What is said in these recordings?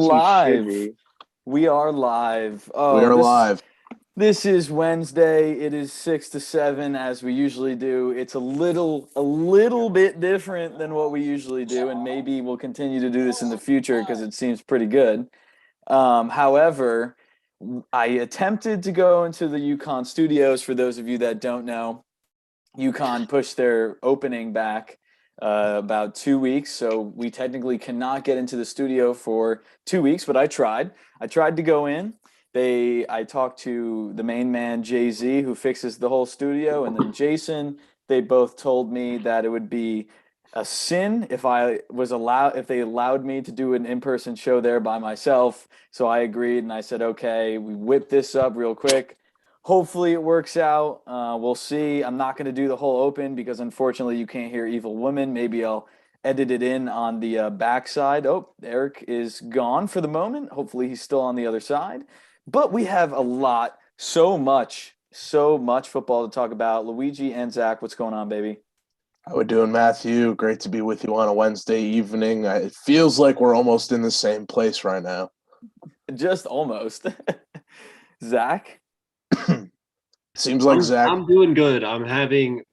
you should live. be. We are live. We Oh, are live. this is Wednesday. It is 6 to 7 as we usually do. It's a little bit different than what we usually do, and maybe we'll continue to do this in the future because it seems pretty good. However, I attempted to go into the UConn studios. For those of you that don't know, UConn pushed their opening back about 2 weeks, so we technically cannot get into the studio for 2 weeks. But I tried. I tried to go in. I talked to the main man Jay-Z, who fixes the whole studio, and then Jason. They both told me that it would be a sin if they allowed me to do an in-person show there by myself. So I agreed, and I said, okay. We whipped this up real quick. Hopefully it works out. We'll see. I'm not going to do the whole open because unfortunately you can't hear Evil Woman. Maybe I'll edit it in on the backside. Oh, Eric is gone for the moment. Hopefully he's still on the other side. But we have so much football to talk about. Luigi and Zach, what's going on, baby? How we doing, Matthew? Great to be with you on a Wednesday evening. It feels like we're almost in the same place right now. Just almost. Zach? Seems like Zach. I'm doing good. I'm having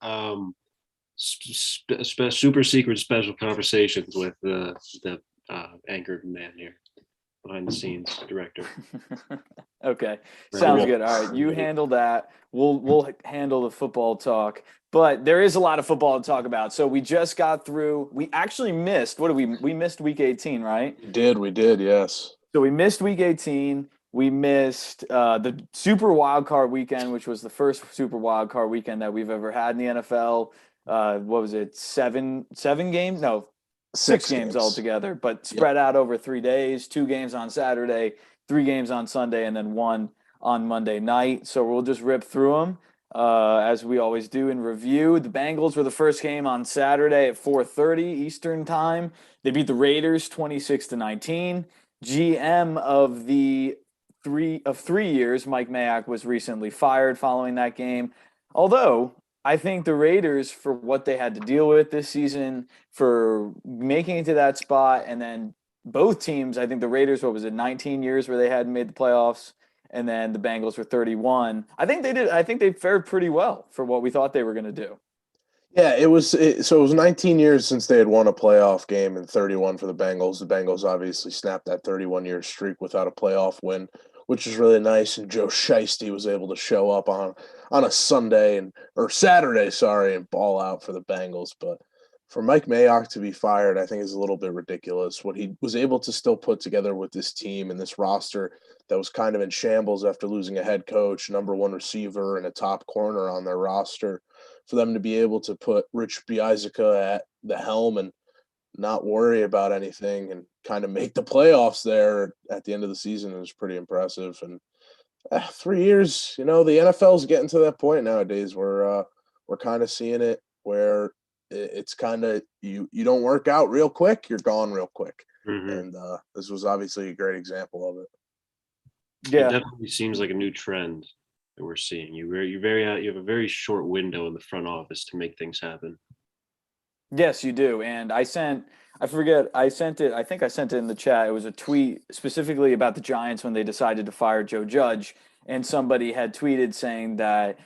super secret special conversations with the anchored man here, behind the scenes director. Okay, sounds good. All right, you handle that. We'll handle the football talk. But there is a lot of football to talk about. So we just got through. We actually missed. What did we missed week 18, right? We did, yes. So we missed week 18. We missed the Super Wild Card weekend, which was the first Super Wild Card weekend that we've ever had in the NFL. What was it? Seven games? No, six games altogether, but spread out over 3 days. 2 games on Saturday, 3 games on Sunday, and then 1 on Monday night. So we'll just rip through them as we always do in review. The Bengals were the first game on Saturday at 4:30 Eastern time. They beat the Raiders 26-19. GM of 3 years, Mike Mayock, was recently fired following that game. Although I think the Raiders, for what they had to deal with this season, for making it to that spot, and then both teams, I think the Raiders, 19 years where they hadn't made the playoffs, and then the Bengals were 31. I think they did. I think they fared pretty well for what we thought they were going to do. Yeah, it was 19 years since they had won a playoff game and 31 for the Bengals. The Bengals obviously snapped that 31-year streak without a playoff win, which is really nice. And Joe Shiesty was able to show up on a Saturday, and ball out for the Bengals. But for Mike Mayock to be fired, I think is a little bit ridiculous. What he was able to still put together with this team and this roster that was kind of in shambles after losing a head coach, number one receiver, and a top corner on their roster, for them to be able to put Rich Biazica at the helm and not worry about anything and kind of make the playoffs there at the end of the season is pretty impressive. And 3 years, the NFL is getting to that point nowadays where we're kind of seeing it where it's kind of you don't work out real quick, you're gone real quick. Mm-hmm. And this was obviously a great example of it. Yeah, it definitely seems like a new trend that we're seeing. You have a very short window in the front office to make things happen. Yes, you do. And I think I sent it in the chat. It was a tweet specifically about the Giants when they decided to fire Joe Judge. And somebody had tweeted saying that,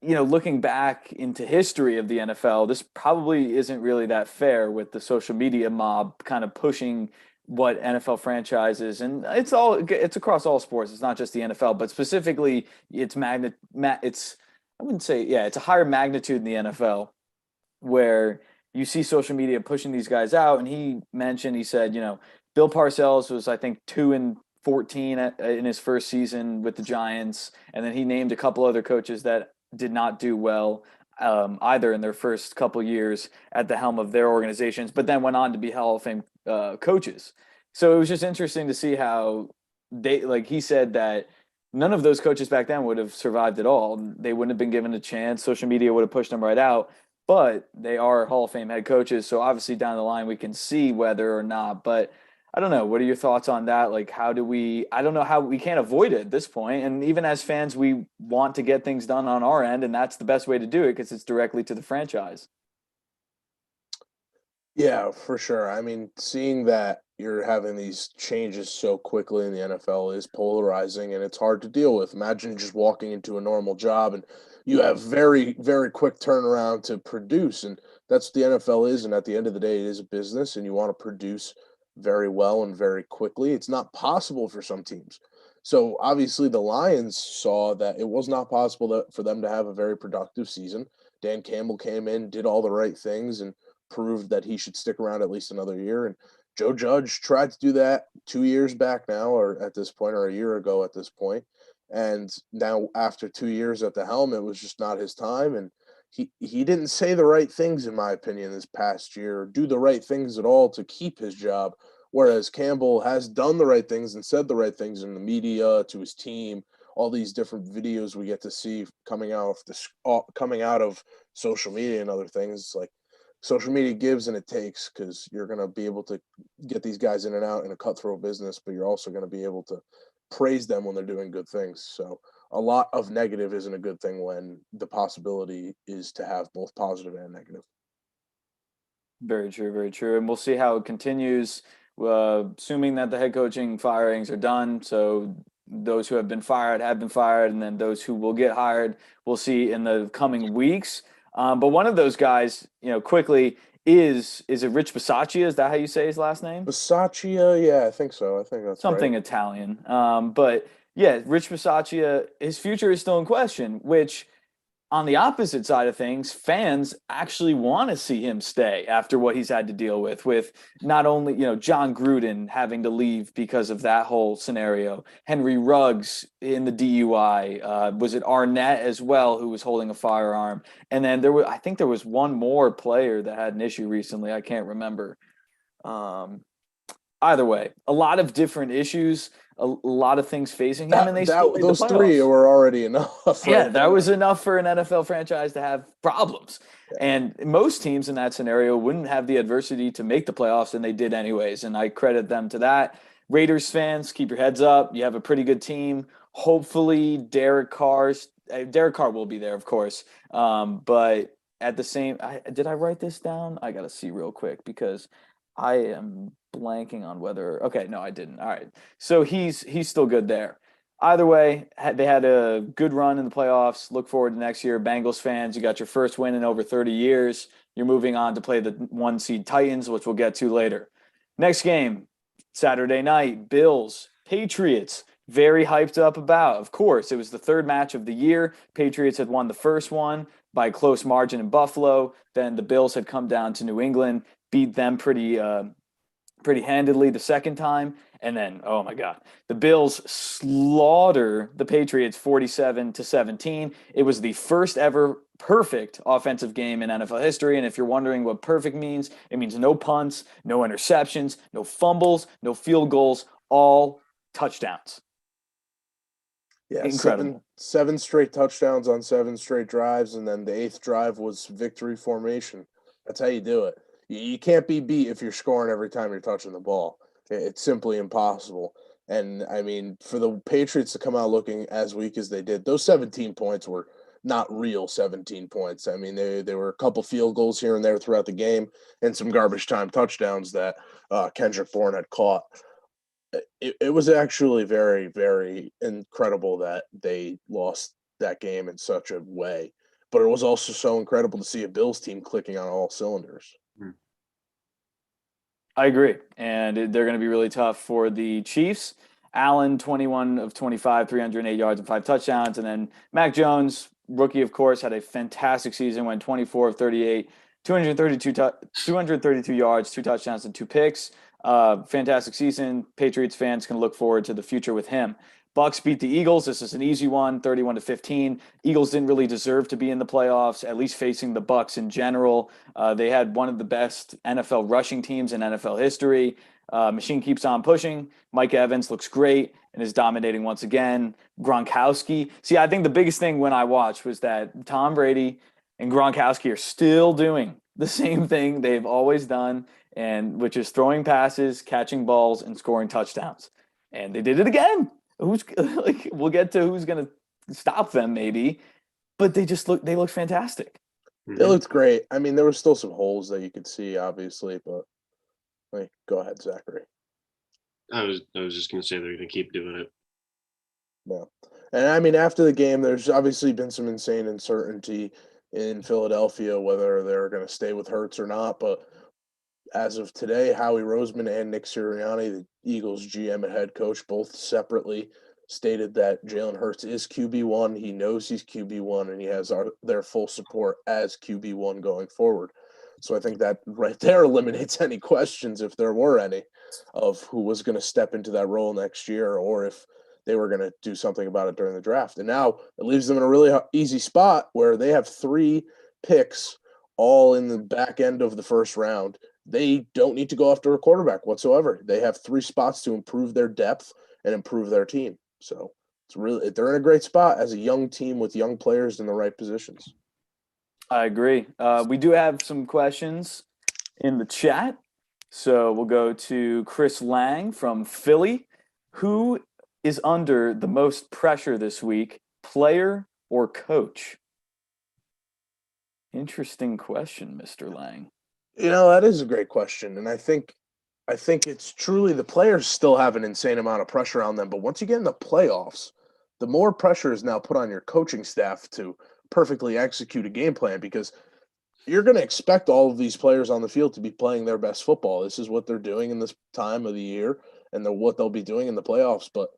looking back into history of the NFL, this probably isn't really that fair with the social media mob kind of pushing what NFL franchises, and it's across all sports. It's not just the NFL, but specifically it's a higher magnitude in the NFL where you see social media pushing these guys out. And he said, Bill Parcells was, I think, 2-14 in his first season with the Giants. And then he named a couple other coaches that did not do well either in their first couple years at the helm of their organizations, but then went on to be Hall of Fame coaches. So it was just interesting to see how he said that none of those coaches back then would have survived at all. They wouldn't have been given a chance. Social media would have pushed them right out, but they are Hall of Fame head coaches. So obviously down the line, we can see whether or not, but I don't know. What are your thoughts on that? Like, I don't know how we can't avoid it at this point. And even as fans, we want to get things done on our end, and that's the best way to do it because it's directly to the franchise. Yeah, for sure. I mean, seeing that you're having these changes so quickly in the NFL is polarizing, and it's hard to deal with. Imagine just walking into a normal job and you have very, very quick turnaround to produce, and that's what the NFL is. And at the end of the day, it is a business, and you want to produce very well and very quickly. It's not possible for some teams. So obviously, the Lions saw that it was not possible for them to have a very productive season. Dan Campbell came in, did all the right things, and proved that he should stick around at least another year. And Joe Judge tried to do that 2 years back now, or at this point, or a year ago at this point. And now, after 2 years at the helm, it was just not his time. And he didn't say the right things, in my opinion, this past year, or do the right things at all to keep his job. Whereas Campbell has done the right things and said the right things in the media, to his team, all these different videos we get to see coming out of social media and other things. Like, social media gives and it takes, because you're going to be able to get these guys in and out in a cutthroat business, but you're also going to be able to praise them when they're doing good things. So a lot of negative isn't a good thing when the possibility is to have both positive and negative. Very true, very true. And we'll see how it continues, assuming that the head coaching firings are done. So those who have been fired, and then those who will get hired, we'll see in the coming weeks. But one of those guys, quickly, is it Rich Bisaccia? Is that how you say his last name? Bisaccia, yeah, I think so. I think that's Something right. Italian. But yeah, Rich Bisaccia, his future is still in question, which on the opposite side of things, fans actually want to see him stay after what he's had to deal with not only, John Gruden having to leave because of that whole scenario, Henry Ruggs in the DUI, was it Arnett as well, who was holding a firearm? And then I think there was one more player that had an issue recently. I can't remember. Either way, a lot of different issues, a lot of things facing him, and they still made the those three playoffs. were already enough. Yeah, that was enough for an NFL franchise to have problems. Yeah. And most teams in that scenario wouldn't have the adversity to make the playoffs, and they did anyways. And I credit them to that. Raiders fans, keep your heads up. You have a pretty good team. Hopefully, Derek Carr will be there, of course. But at the same, did I write this down? I got to see real quick because I am blanking on whether. Okay, no, I didn't. All right, so he's still good there. Either way, they had a good run in the playoffs. Look forward to next year. Bengals fans, you got your first win in over 30 years. You're moving on to play the 1-seed Titans, which we'll get to later. Next game, Saturday night, Bills, Patriots. Very hyped up about. Of course, it was the third match of the year. Patriots had won the first one by a close margin in Buffalo. Then the Bills had come down to New England, beat them pretty handedly the second time. And then, oh my God, the Bills slaughter the Patriots 47-17. It was the first ever perfect offensive game in NFL history. And if you're wondering what perfect means, it means no punts, no interceptions, no fumbles, no field goals, all touchdowns. Yeah, incredible. Seven straight touchdowns on 7 straight drives, and then the 8th drive was victory formation. That's how you do it. You can't be beat if you're scoring every time you're touching the ball. It's simply impossible. And, I mean, for the Patriots to come out looking as weak as they did, those 17 points were not real 17 points. I mean, there were a couple field goals here and there throughout the game and some garbage time touchdowns that Kendrick Bourne had caught. It was actually very, very incredible that they lost that game in such a way. But it was also so incredible to see a Bills team clicking on all cylinders. I agree. And they're going to be really tough for the Chiefs. Allen, 21 of 25, 308 yards and 5 touchdowns. And then Mac Jones, rookie, of course, had a fantastic season, went 24 of 38, 232 yards, 2 touchdowns, and 2 picks. Fantastic season. Patriots fans can look forward to the future with him. Bucks beat the Eagles. This is an easy one, 31-15. Eagles didn't really deserve to be in the playoffs, at least facing the Bucks in general. They had one of the best NFL rushing teams in NFL history. Machine keeps on pushing. Mike Evans looks great and is dominating once again. Gronkowski. See, I think the biggest thing when I watched was that Tom Brady and Gronkowski are still doing the same thing they've always done, and which is throwing passes, catching balls, and scoring touchdowns. And they did it again. We'll get to who's going to stop them maybe, but they look fantastic. It looked great. I mean, there were still some holes that you could see, obviously, but go ahead, Zachary. I was just gonna say they're gonna keep doing it. Yeah. And I mean, after the game, there's obviously been some insane uncertainty in Philadelphia whether they're going to stay with Hurts or not. But as of today, Howie Roseman and Nick Sirianni, the Eagles GM and head coach, both separately stated that Jalen Hurts is QB1. He knows he's QB1, and he has their full support as QB1 going forward. So I think that right there eliminates any questions, if there were any, of who was going to step into that role next year or if they were going to do something about it during the draft. And now it leaves them in a really easy spot where they have 3 picks all in the back end of the first round. They don't need to go after a quarterback whatsoever. They have 3 spots to improve their depth and improve their team. So they're in a great spot as a young team with young players in the right positions. I agree. We do have some questions in the chat. So we'll go to Chris Lang from Philly. Who is under the most pressure this week, player or coach? Interesting question, Mr. Lang. That is a great question. And I think it's truly the players still have an insane amount of pressure on them. But once you get in the playoffs, the more pressure is now put on your coaching staff to perfectly execute a game plan because you're going to expect all of these players on the field to be playing their best football. This is what they're doing in this time of the year and what they'll be doing in the playoffs. But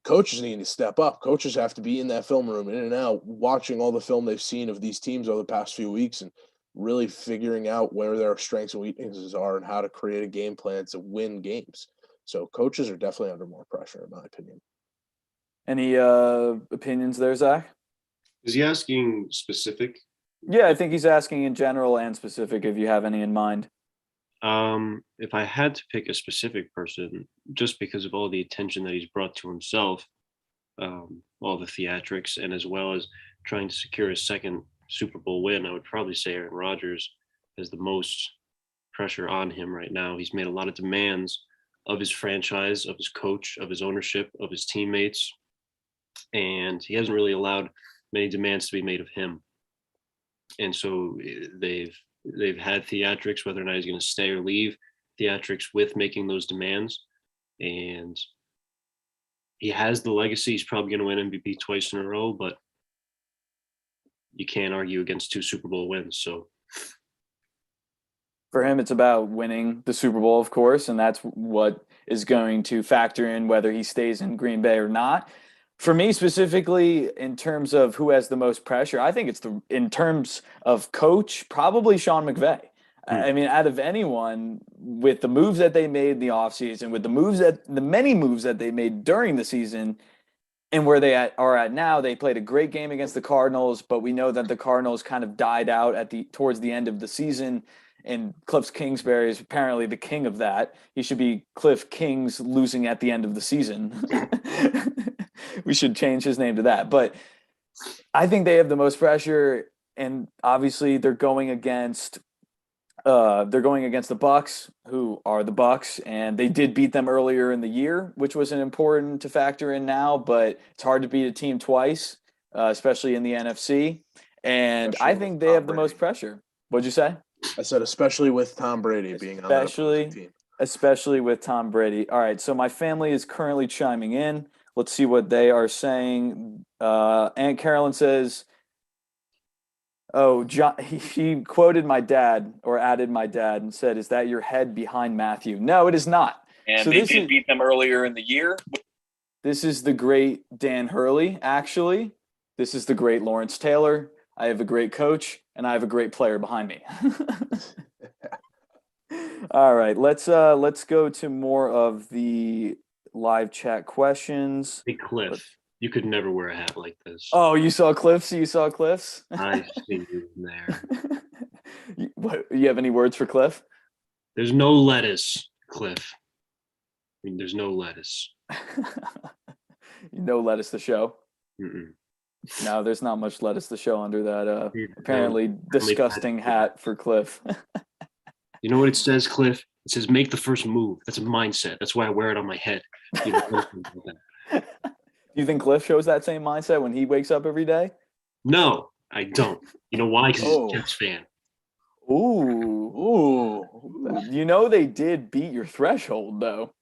coaches need to step up. Coaches have to be in that film room, in and out, watching all the film they've seen of these teams over the past few weeks and really figuring out where their strengths and weaknesses are and how to create a game plan to win games. So coaches are definitely under more pressure, in my opinion. Any opinions there, Zach? Is he asking specific? Yeah, I think he's asking in general and specific if you have any in mind. If I had to pick a specific person, just because of all the attention that he's brought to himself, all the theatrics, and as well as trying to secure a second Super Bowl win, I would probably say Aaron Rodgers has the most pressure on him right now. He's made a lot of demands of his franchise, of his coach, of his ownership, of his teammates, and he hasn't really allowed many demands to be made of him. And so they've had theatrics, whether or not he's going to stay or leave, theatrics with making those demands. And he has the legacy. He's probably going to win MVP twice in a row, but you can't argue against 2 Super Bowl wins. So for him, it's about winning the Super Bowl, of course, and that's what is going to factor in whether he stays in Green Bay or not. For me specifically, in terms of who has the most pressure, I think it's in terms of coach, probably Sean McVay. I mean, out of anyone, with the moves that they made in the offseason, with the many moves that they made during the season, and where they are at now, they played a great game against the Cardinals, but we know that the Cardinals kind of died out towards the end of the season. And Cliff Kingsbury is apparently the king of that. He should be Cliff Kings losing at the end of the season. We should change his name to that. But I think they have the most pressure, and obviously they're going against the Bucks, who are the Bucks, and they did beat them earlier in the year, which was an important to factor in now. But it's hard to beat a team twice, especially in the NFC. And I think they have the most pressure. What'd you say? I said, especially with Tom Brady being on that opposing team. Especially with Tom Brady. All right, so my family is currently chiming in. Let's see what they are saying. Aunt Carolyn says, John, he quoted my dad or added my dad and said, "Is that your head behind Matthew?" No, it is not. And so they did beat them earlier in the year. This is the great Dan Hurley, actually. This is the great Lawrence Taylor. I have a great coach, and I have a great player behind me. All right, let's go to more of the live chat questions. Hey, Cliff, you could never wear a hat like this. Oh, you saw Cliff's? You saw Cliff's? I see you there. You have any words for Cliff? There's no lettuce, Cliff. I mean, there's no lettuce. No lettuce to show? Mm-mm. No, there's not much lettuce to show under that apparently disgusting hat for Cliff. You know what it says, Cliff? It says, make the first move. That's a mindset. That's why I wear it on my head. Do you think Cliff shows that same mindset when he wakes up every day? No, I don't. You know why? Because he's a Jets fan. Ooh. You know they did beat your threshold, though.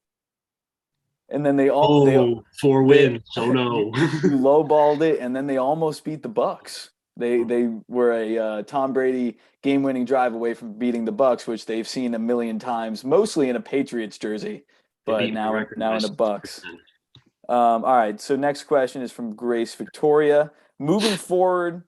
and then they all four wins. So no. you lowballed it, and then they almost beat the Bucks. They were a Tom Brady game-winning drive away from beating the Bucks, which they've seen a million times, mostly in a Patriots jersey, but now in the Bucks. All right. So next question is from Grace Victoria. Moving forward,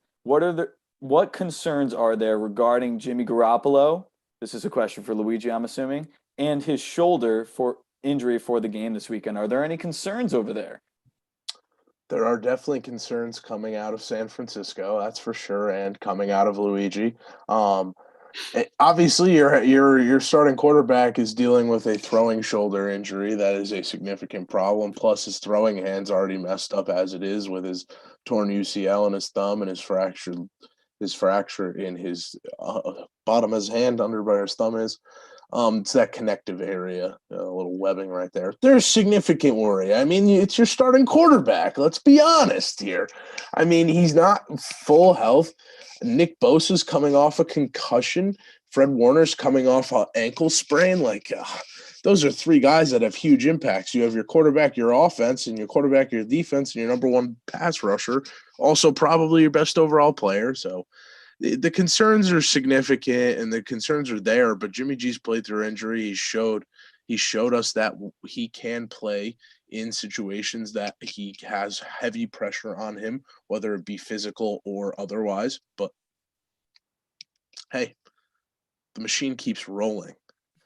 what concerns are there regarding Jimmy Garoppolo? This is a question for Luigi, I'm assuming, and his shoulder for injury for the game this weekend. Are there any concerns over there? There are definitely concerns coming out of San Francisco, that's for sure, and coming out of Luigi. Obviously, your starting quarterback is dealing with a throwing shoulder injury. That is a significant problem. Plus, his throwing hand's already messed up as it is with his torn UCL in his thumb and his fracture in his bottom of his hand, under where his thumb is. It's that connective area, a little webbing right there. There's significant worry. I mean, it's your starting quarterback. Let's be honest here. I mean, he's not full health. Nick Bosa's coming off a concussion. Fred Warner's coming off an ankle sprain. Those are three guys that have huge impacts. You have your quarterback, your offense, and your quarterback, your defense, and your number one pass rusher. Also, probably your best overall player. So the concerns are significant and the concerns are there, but Jimmy G's played through injury. He showed us that he can play in situations that he has heavy pressure on him, whether it be physical or otherwise. But hey, the machine keeps rolling.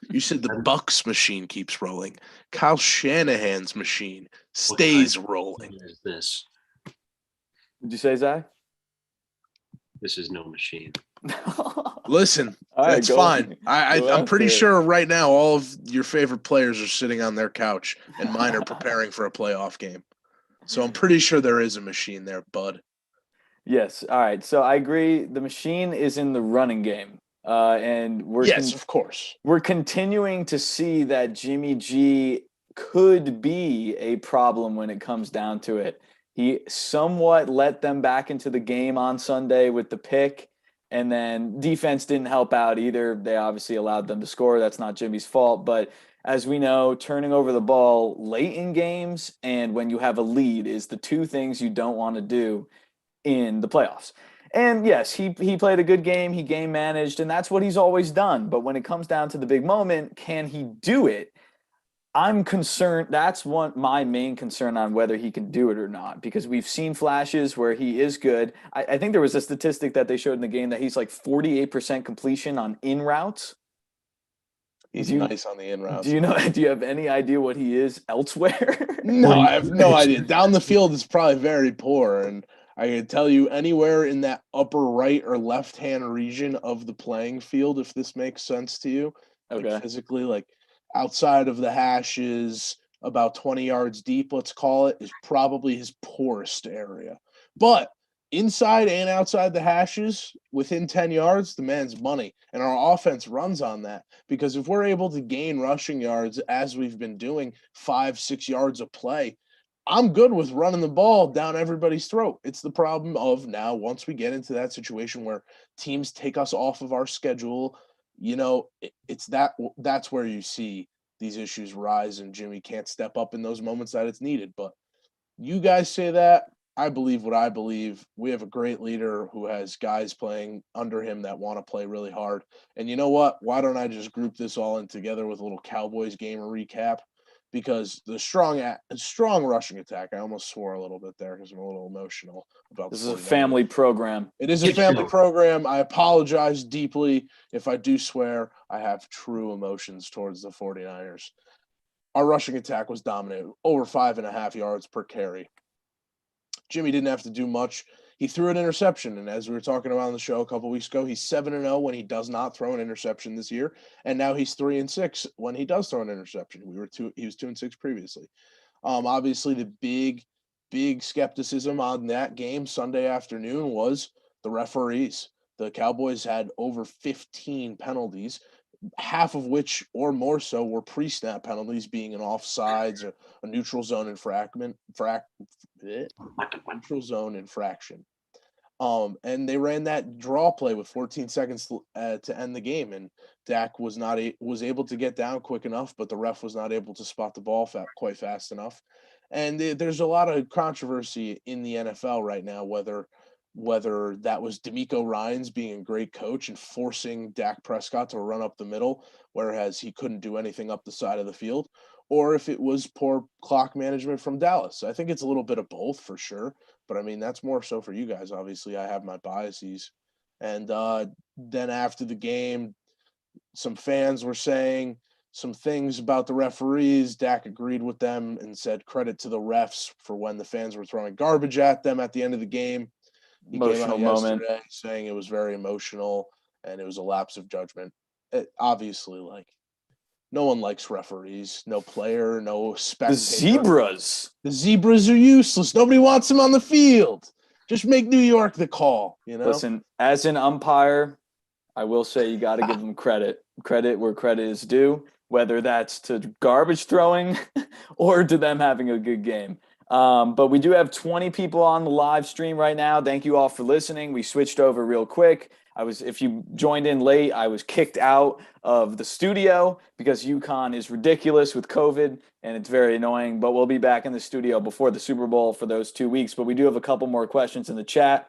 You said the Bucks machine keeps rolling. Kyle Shanahan's machine stays rolling. What is this? Did you say, Zach? This is no machine. Listen, that's fine. I'm pretty sure right now all of your favorite players are sitting on their couch and mine are preparing for a playoff game. So I'm pretty sure there is a machine there, bud. Yes. All right. So I agree. The machine is in the running game. And of course. We're continuing to see that Jimmy G could be a problem when it comes down to it. He somewhat let them back into the game on Sunday with the pick, and then defense didn't help out either. They obviously allowed them to score. That's not Jimmy's fault. But as we know, turning over the ball late in games and when you have a lead is the two things you don't want to do in the playoffs. And yes, he played a good game. He game managed, and that's what he's always done. But when it comes down to the big moment, can he do it? I'm concerned. That's my main concern on whether he can do it or not, because we've seen flashes where he is good. I think there was a statistic that they showed in the game that he's like 48% completion on in routes. He's nice on the in routes. Do you have any idea what he is elsewhere? No, I have no idea. Down the field is probably very poor, and I can tell you anywhere in that upper right or left hand region of the playing field, if this makes sense to you, okay. Physically, outside of the hashes, about 20 yards deep, let's call it, is probably his poorest area. But inside and outside the hashes, within 10 yards, the man's money. And our offense runs on that, because if we're able to gain rushing yards, as we've been doing, 5-6 yards of play, I'm good with running the ball down everybody's throat. It's the problem of now, once we get into that situation where teams take us off of our schedule, that's where you see these issues rise and Jimmy can't step up in those moments that it's needed. But you guys say that. I believe what I believe. We have a great leader who has guys playing under him that want to play really hard. And you know what? Why don't I just group this all in together with a little Cowboys game recap? Because the strong rushing attack, I almost swore a little bit there because I'm a little emotional about this. Is a family program. It is a family program. I apologize deeply if I do swear. I have true emotions towards the 49ers. Our rushing attack was dominant, over 5.5 yards per carry. Jimmy didn't have to do much. He threw an interception, and as we were talking about on the show a couple weeks ago, he's 7-0 when he does not throw an interception this year, and now he's 3-6 when he does throw an interception. He was 2-6 previously. Obviously, the big skepticism on that game Sunday afternoon was the referees. The Cowboys had over 15 penalties, half of which or more so were pre-snap penalties, being an offsides, a neutral zone infraction. And they ran that draw play with 14 seconds to end the game, and Dak was was able to get down quick enough, but the ref was not able to spot the ball quite fast enough. And there's a lot of controversy in the NFL right now, whether that was DeMeco Ryans being a great coach and forcing Dak Prescott to run up the middle, whereas he couldn't do anything up the side of the field, or if it was poor clock management from Dallas. I think it's a little bit of both for sure. But I mean, that's more so for you guys. Obviously, I have my biases. And then after the game, some fans were saying some things about the referees. Dak agreed with them and said credit to the refs for when the fans were throwing garbage at them at the end of the game. He Emotional came out moment. yesterday saying it was very emotional and it was a lapse of judgment. Obviously, no one likes referees. No player, no The spectator. Zebras. The Zebras are useless. Nobody wants them on the field. Just make New York the call, you know? Listen, as an umpire, I will say you got to give them credit. Credit where credit is due, whether that's to garbage throwing or to them having a good game. But we do have 20 people on the live stream right now. Thank you all for listening. We switched over real quick. If you joined in late, I was kicked out of the studio because UConn is ridiculous with COVID and it's very annoying. But we'll be back in the studio before the Super Bowl for those 2 weeks. But we do have a couple more questions in the chat.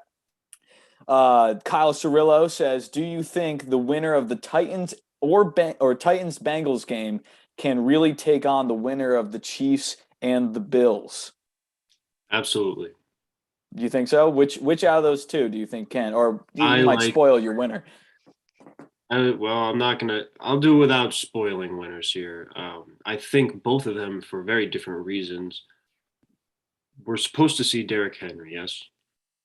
Kyle Cirillo says, do you think the winner of the Titans or Titans Bengals game can really take on the winner of the Chiefs and the Bills? Absolutely. Do you think so? Which out of those two do you think can? Or you might like- spoil your winner. I'm not gonna. I'll do without spoiling winners here. I think both of them for very different reasons. We're supposed to see Derrick Henry, yes.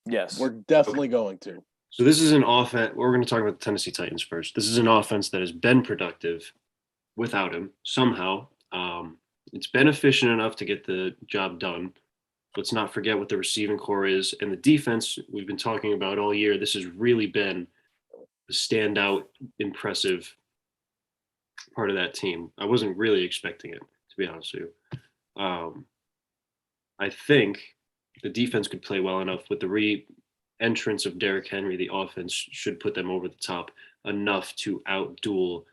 Yes. We're definitely going to. So this is an offense. We're going to talk about the Tennessee Titans first. This is an offense that has been productive without him somehow. It's been efficient enough to get the job done. Let's not forget what the receiving core is, and the defense we've been talking about all year. This has really been the standout, impressive part of that team. I wasn't really expecting it, to be honest with you. I think the defense could play well enough with the re-entrance of Derrick Henry. The offense should put them over the top enough to outduel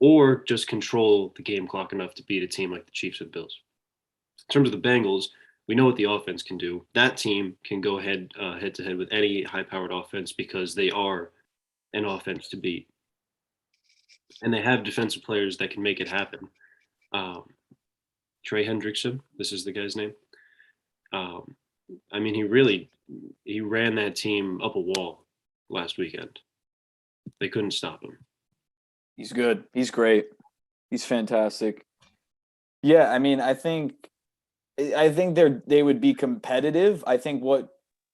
or just control the game clock enough to beat a team like the Chiefs and Bills. In terms of the Bengals, we know what the offense can do. That team can go head to head with any high-powered offense because they are an offense to beat. And they have defensive players that can make it happen. Trey Hendrickson, this is the guy's name. I mean, he ran that team up a wall last weekend. They couldn't stop him. He's good. He's great. He's fantastic. Yeah, I mean, I think they would be competitive. I think what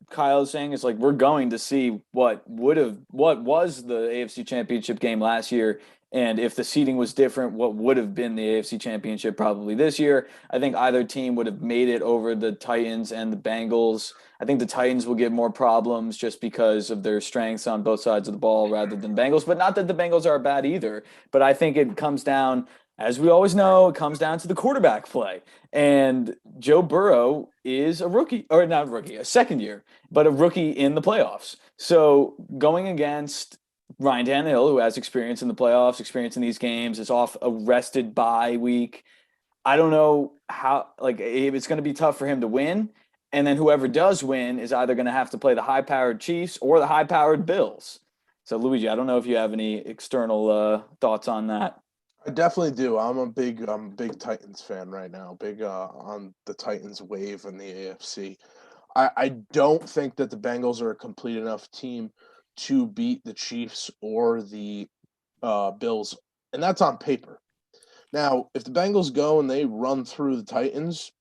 Kyle is saying is we're going to see what was the AFC Championship game last year, and if the seeding was different, what would have been the AFC Championship probably this year. I think either team would have made it over the Titans and the Bengals. I think the Titans will get more problems just because of their strengths on both sides of the ball rather than Bengals, but not that the Bengals are bad either. But I think it comes down, as we always know, it comes down to the quarterback play. And Joe Burrow is a rookie, or not a rookie, a second year, but a rookie in the playoffs. So going against Ryan Tannehill, who has experience in the playoffs, experience in these games, is off a rested bye week. I don't know how, it's going to be tough for him to win. And then whoever does win is either going to have to play the high-powered Chiefs or the high-powered Bills. So, Luigi, I don't know if you have any external thoughts on that. I definitely do. I'm a big Titans fan right now. Big on the Titans wave in the AFC. I don't think that the Bengals are a complete enough team to beat the Chiefs or the Bills, and that's on paper. Now, if the Bengals go and they run through the Titans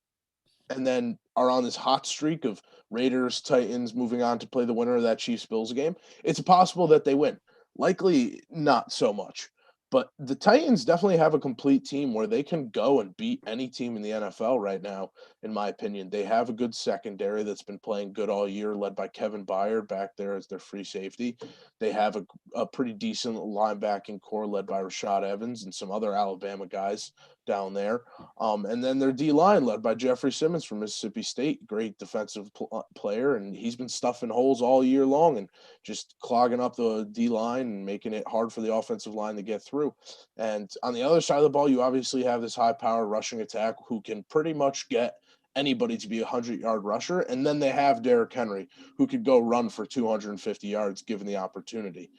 and then are on this hot streak of Raiders, Titans moving on to play the winner of that Chiefs-Bills game, it's possible that they win. Likely not so much. But the Titans definitely have a complete team where they can go and beat any team in the NFL right now, in my opinion. They have a good secondary that's been playing good all year, led by Kevin Byard back there as their free safety. They have a pretty decent linebacking core led by Rashad Evans and some other Alabama guys down there. And then their D-line led by Jeffrey Simmons from Mississippi State, great defensive player, and he's been stuffing holes all year long and just clogging up the D-line and making it hard for the offensive line to get through. And on the other side of the ball, you obviously have this high-power rushing attack who can pretty much get anybody to be a 100-yard rusher, and then they have Derrick Henry, who could go run for 250 yards given the opportunity.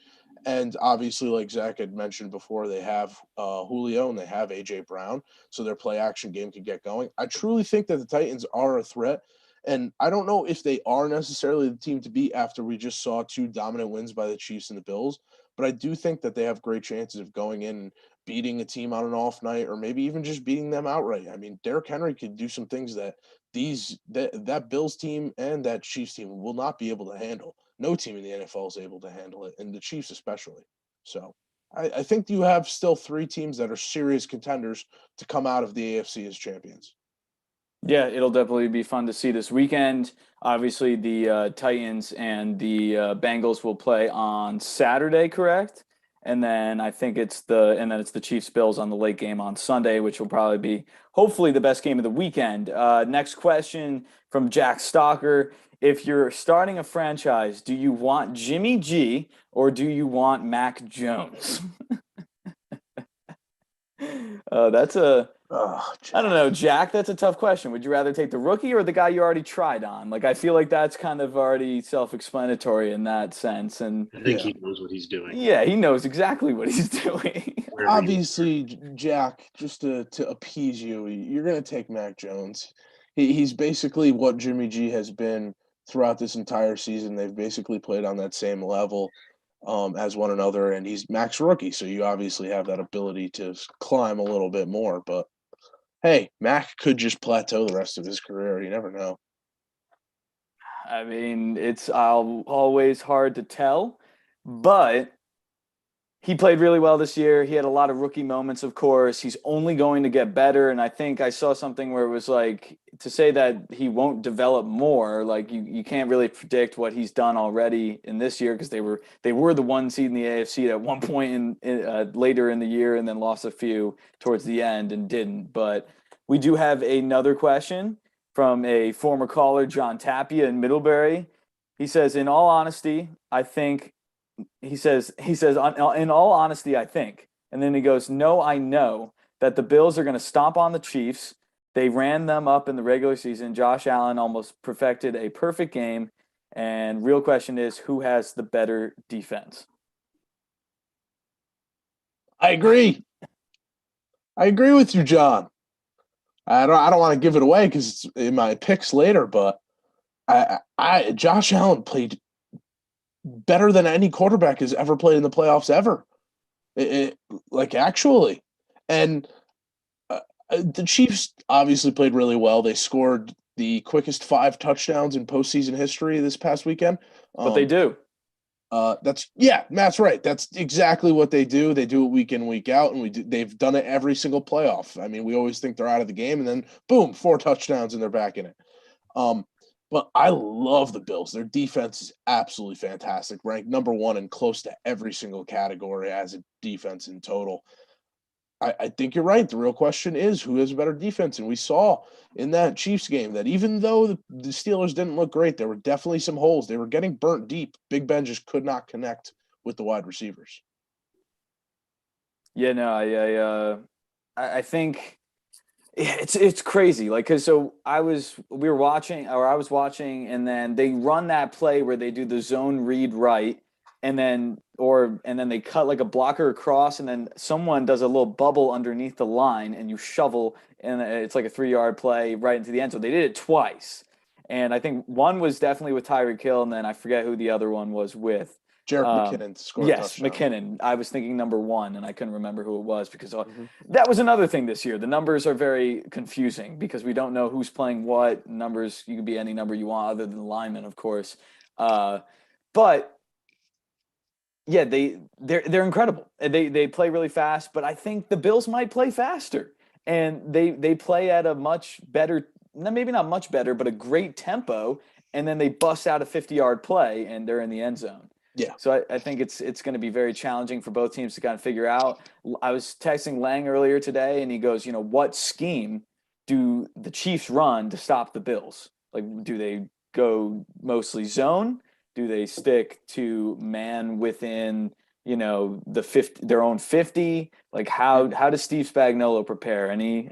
And obviously, like Zach had mentioned before, they have Julio and they have A.J. Brown, so their play-action game can get going. I truly think that the Titans are a threat, and I don't know if they are necessarily the team to beat after we just saw 2 dominant wins by the Chiefs and the Bills, but I do think that they have great chances of going in and beating a team on an off night or maybe even just beating them outright. I mean, Derrick Henry could do some things that that Bills team and that Chiefs team will not be able to handle. No team in the NFL is able to handle it, and the Chiefs especially. So I think you have still 3 teams that are serious contenders to come out of the AFC as champions. Yeah, it'll definitely be fun to see this weekend. Obviously, the Titans and the Bengals will play on Saturday, correct? And then I think it's the Chiefs Bills on the late game on Sunday, which will probably be hopefully the best game of the weekend. Next question from Jack Stalker. If you're starting a franchise, do you want Jimmy G or do you want Mac Jones? That's a I don't know, Jack. That's a tough question. Would you rather take the rookie or the guy you already tried on? Like, I feel like that's kind of already self-explanatory in that sense. And I think he knows what he's doing. yeah, he knows exactly what he's doing. Obviously, Jack, just to appease you, you're going to take Mac Jones. He's basically what Jimmy G has been throughout this entire season. They've basically played on that same level as one another, and he's Mac's rookie, so you obviously have that ability to climb a little bit more. But hey, Mac could just plateau the rest of his career. You never know. I mean, it's always hard to tell, but he played really well this year. He had a lot of rookie moments, of course. He's only going to get better. And I think I saw something where it was like, to say that he won't develop more, like you can't really predict what he's done already in this year, because they were the 1 seed in the AFC at one point later in the year, and then lost a few towards the end and didn't. But we do have another question from a former caller, John Tapia in Middlebury. He says, in all honesty, I think he says, in all honesty, I think, and then he goes, no, I know that the Bills are going to stomp on the Chiefs. They ran them up in the regular season. Josh Allen almost perfected a perfect game. And real question is, who has the better defense? I agree with you, John. I don't want to give it away because it's in my picks later, but Josh Allen played better than any quarterback has ever played in the playoffs ever. Actually. And the Chiefs obviously played really well. They scored the quickest 5 touchdowns in postseason history this past weekend. But they do. That's right. That's exactly what they do. They do it week in, week out, and they've done it every single playoff. I mean, we always think they're out of the game, and then boom, 4 touchdowns and they're back in it. But I love the Bills. Their defense is absolutely fantastic, ranked number 1 in close to every single category as a defense in total. I think you're right. The real question is, who has a better defense? And we saw in that Chiefs game that even though the Steelers didn't look great, there were definitely some holes. They were getting burnt deep. Big Ben just could not connect with the wide receivers. Yeah, no, I think it's crazy. Like, cause I was watching, and then they run that play where they do the zone read right, and then they cut like a blocker across, and then someone does a little bubble underneath the line, and you shovel, and it's like a 3-yard play right into the end zone. They did it twice, and I think one was definitely with Tyreek Hill, and then I forget who the other one was with. Jarek McKinnon scored a touchdown. McKinnon. I was thinking number 1, and I couldn't remember who it was because that was another thing this year. The numbers are very confusing because we don't know who's playing what. Numbers, you can be any number you want other than the lineman, of course. But yeah, they're incredible. They play really fast, but I think the Bills might play faster, and they play at a much better, maybe not much better, but a great tempo, and then they bust out a 50-yard play, and they're in the end zone. Yeah. So I think it's going to be very challenging for both teams to kind of figure out. I was texting Lang earlier today, and he goes, what scheme do the Chiefs run to stop the Bills? Like, do they go mostly zone? Do they stick to man within, the 50, their own 50? Like, how does Steve Spagnuolo prepare? Any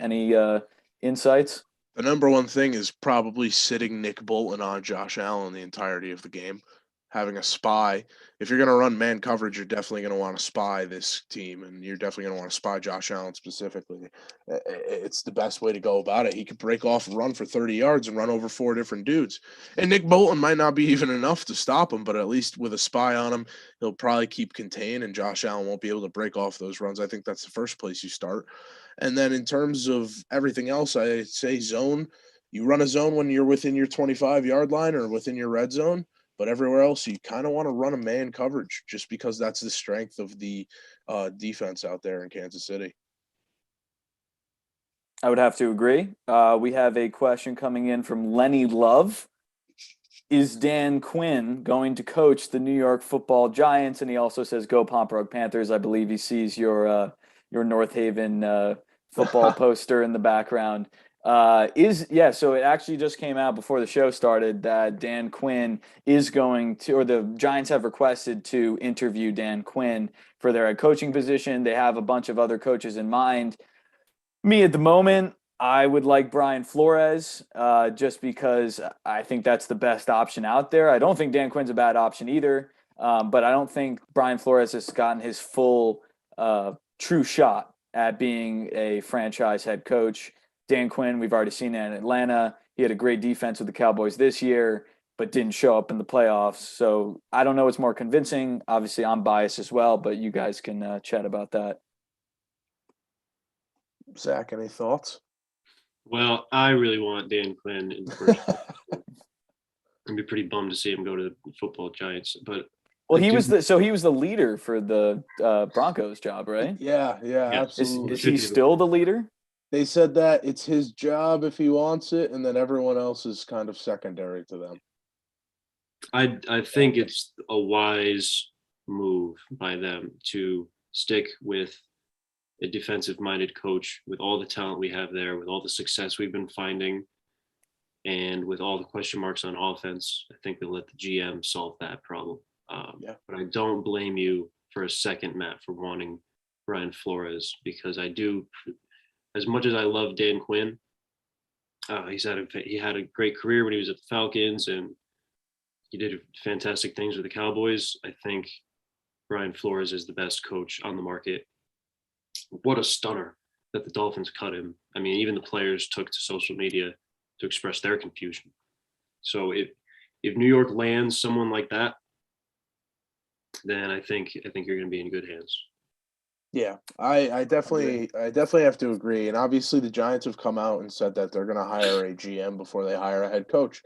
insights? The number one thing is probably sitting Nick Bolton on Josh Allen the entirety of the game, having a spy. If you're going to run man coverage, you're definitely going to want to spy this team, and you're definitely going to want to spy Josh Allen specifically. It's the best way to go about it. He could break off and run for 30 yards and run over 4 different dudes. And Nick Bolton might not be even enough to stop him, but at least with a spy on him, he'll probably keep contained, and Josh Allen won't be able to break off those runs. I think that's the first place you start. And then in terms of everything else, I say zone. You run a zone when you're within your 25-yard line or within your red zone, but everywhere else you kind of want to run a man coverage just because that's the strength of the defense out there in Kansas City. I would have to agree. We have a question coming in from Lenny Love. Is Dan Quinn going to coach the New York Football Giants? And he also says, "Go Pompey Panthers." I believe he sees your North Haven football poster in the background. So it actually just came out before the show started that Dan Quinn is going to, or the Giants have requested to interview Dan Quinn for their head coaching position. They have a bunch of other coaches in mind. Me at the moment, I would like Brian Flores just because I think that's the best option out there. I don't think Dan Quinn's a bad option either, but I don't think Brian Flores has gotten his full true shot at being a franchise head coach. Dan Quinn, we've already seen that in Atlanta. He had a great defense with the Cowboys this year, but didn't show up in the playoffs. So I don't know what's more convincing. Obviously, I'm biased as well, but you guys can chat about that. Zach, any thoughts? Well, I really want Dan Quinn in the first. I'd be pretty bummed to see him go to the football Giants, but he was the leader for the Broncos job, right? Yeah, absolutely. Is he still the leader? They said that it's his job if he wants it, and then everyone else is kind of secondary to them. I think it's a wise move by them to stick with a defensive-minded coach with all the talent we have there, with all the success we've been finding, and with all the question marks on offense. I think they'll let the GM solve that problem. But I don't blame you for a second, Matt, for wanting Brian Flores, because I do. As much as I love Dan Quinn, he had a great career when he was at the Falcons, and he did fantastic things with the Cowboys. I think Brian Flores is the best coach on the market. What a stunner that the Dolphins cut him. I mean, even the players took to social media to express their confusion. So if New York lands someone like that, then I think you're going to be in good hands. Yeah, I definitely have to agree. And obviously the Giants have come out and said that they're going to hire a GM before they hire a head coach.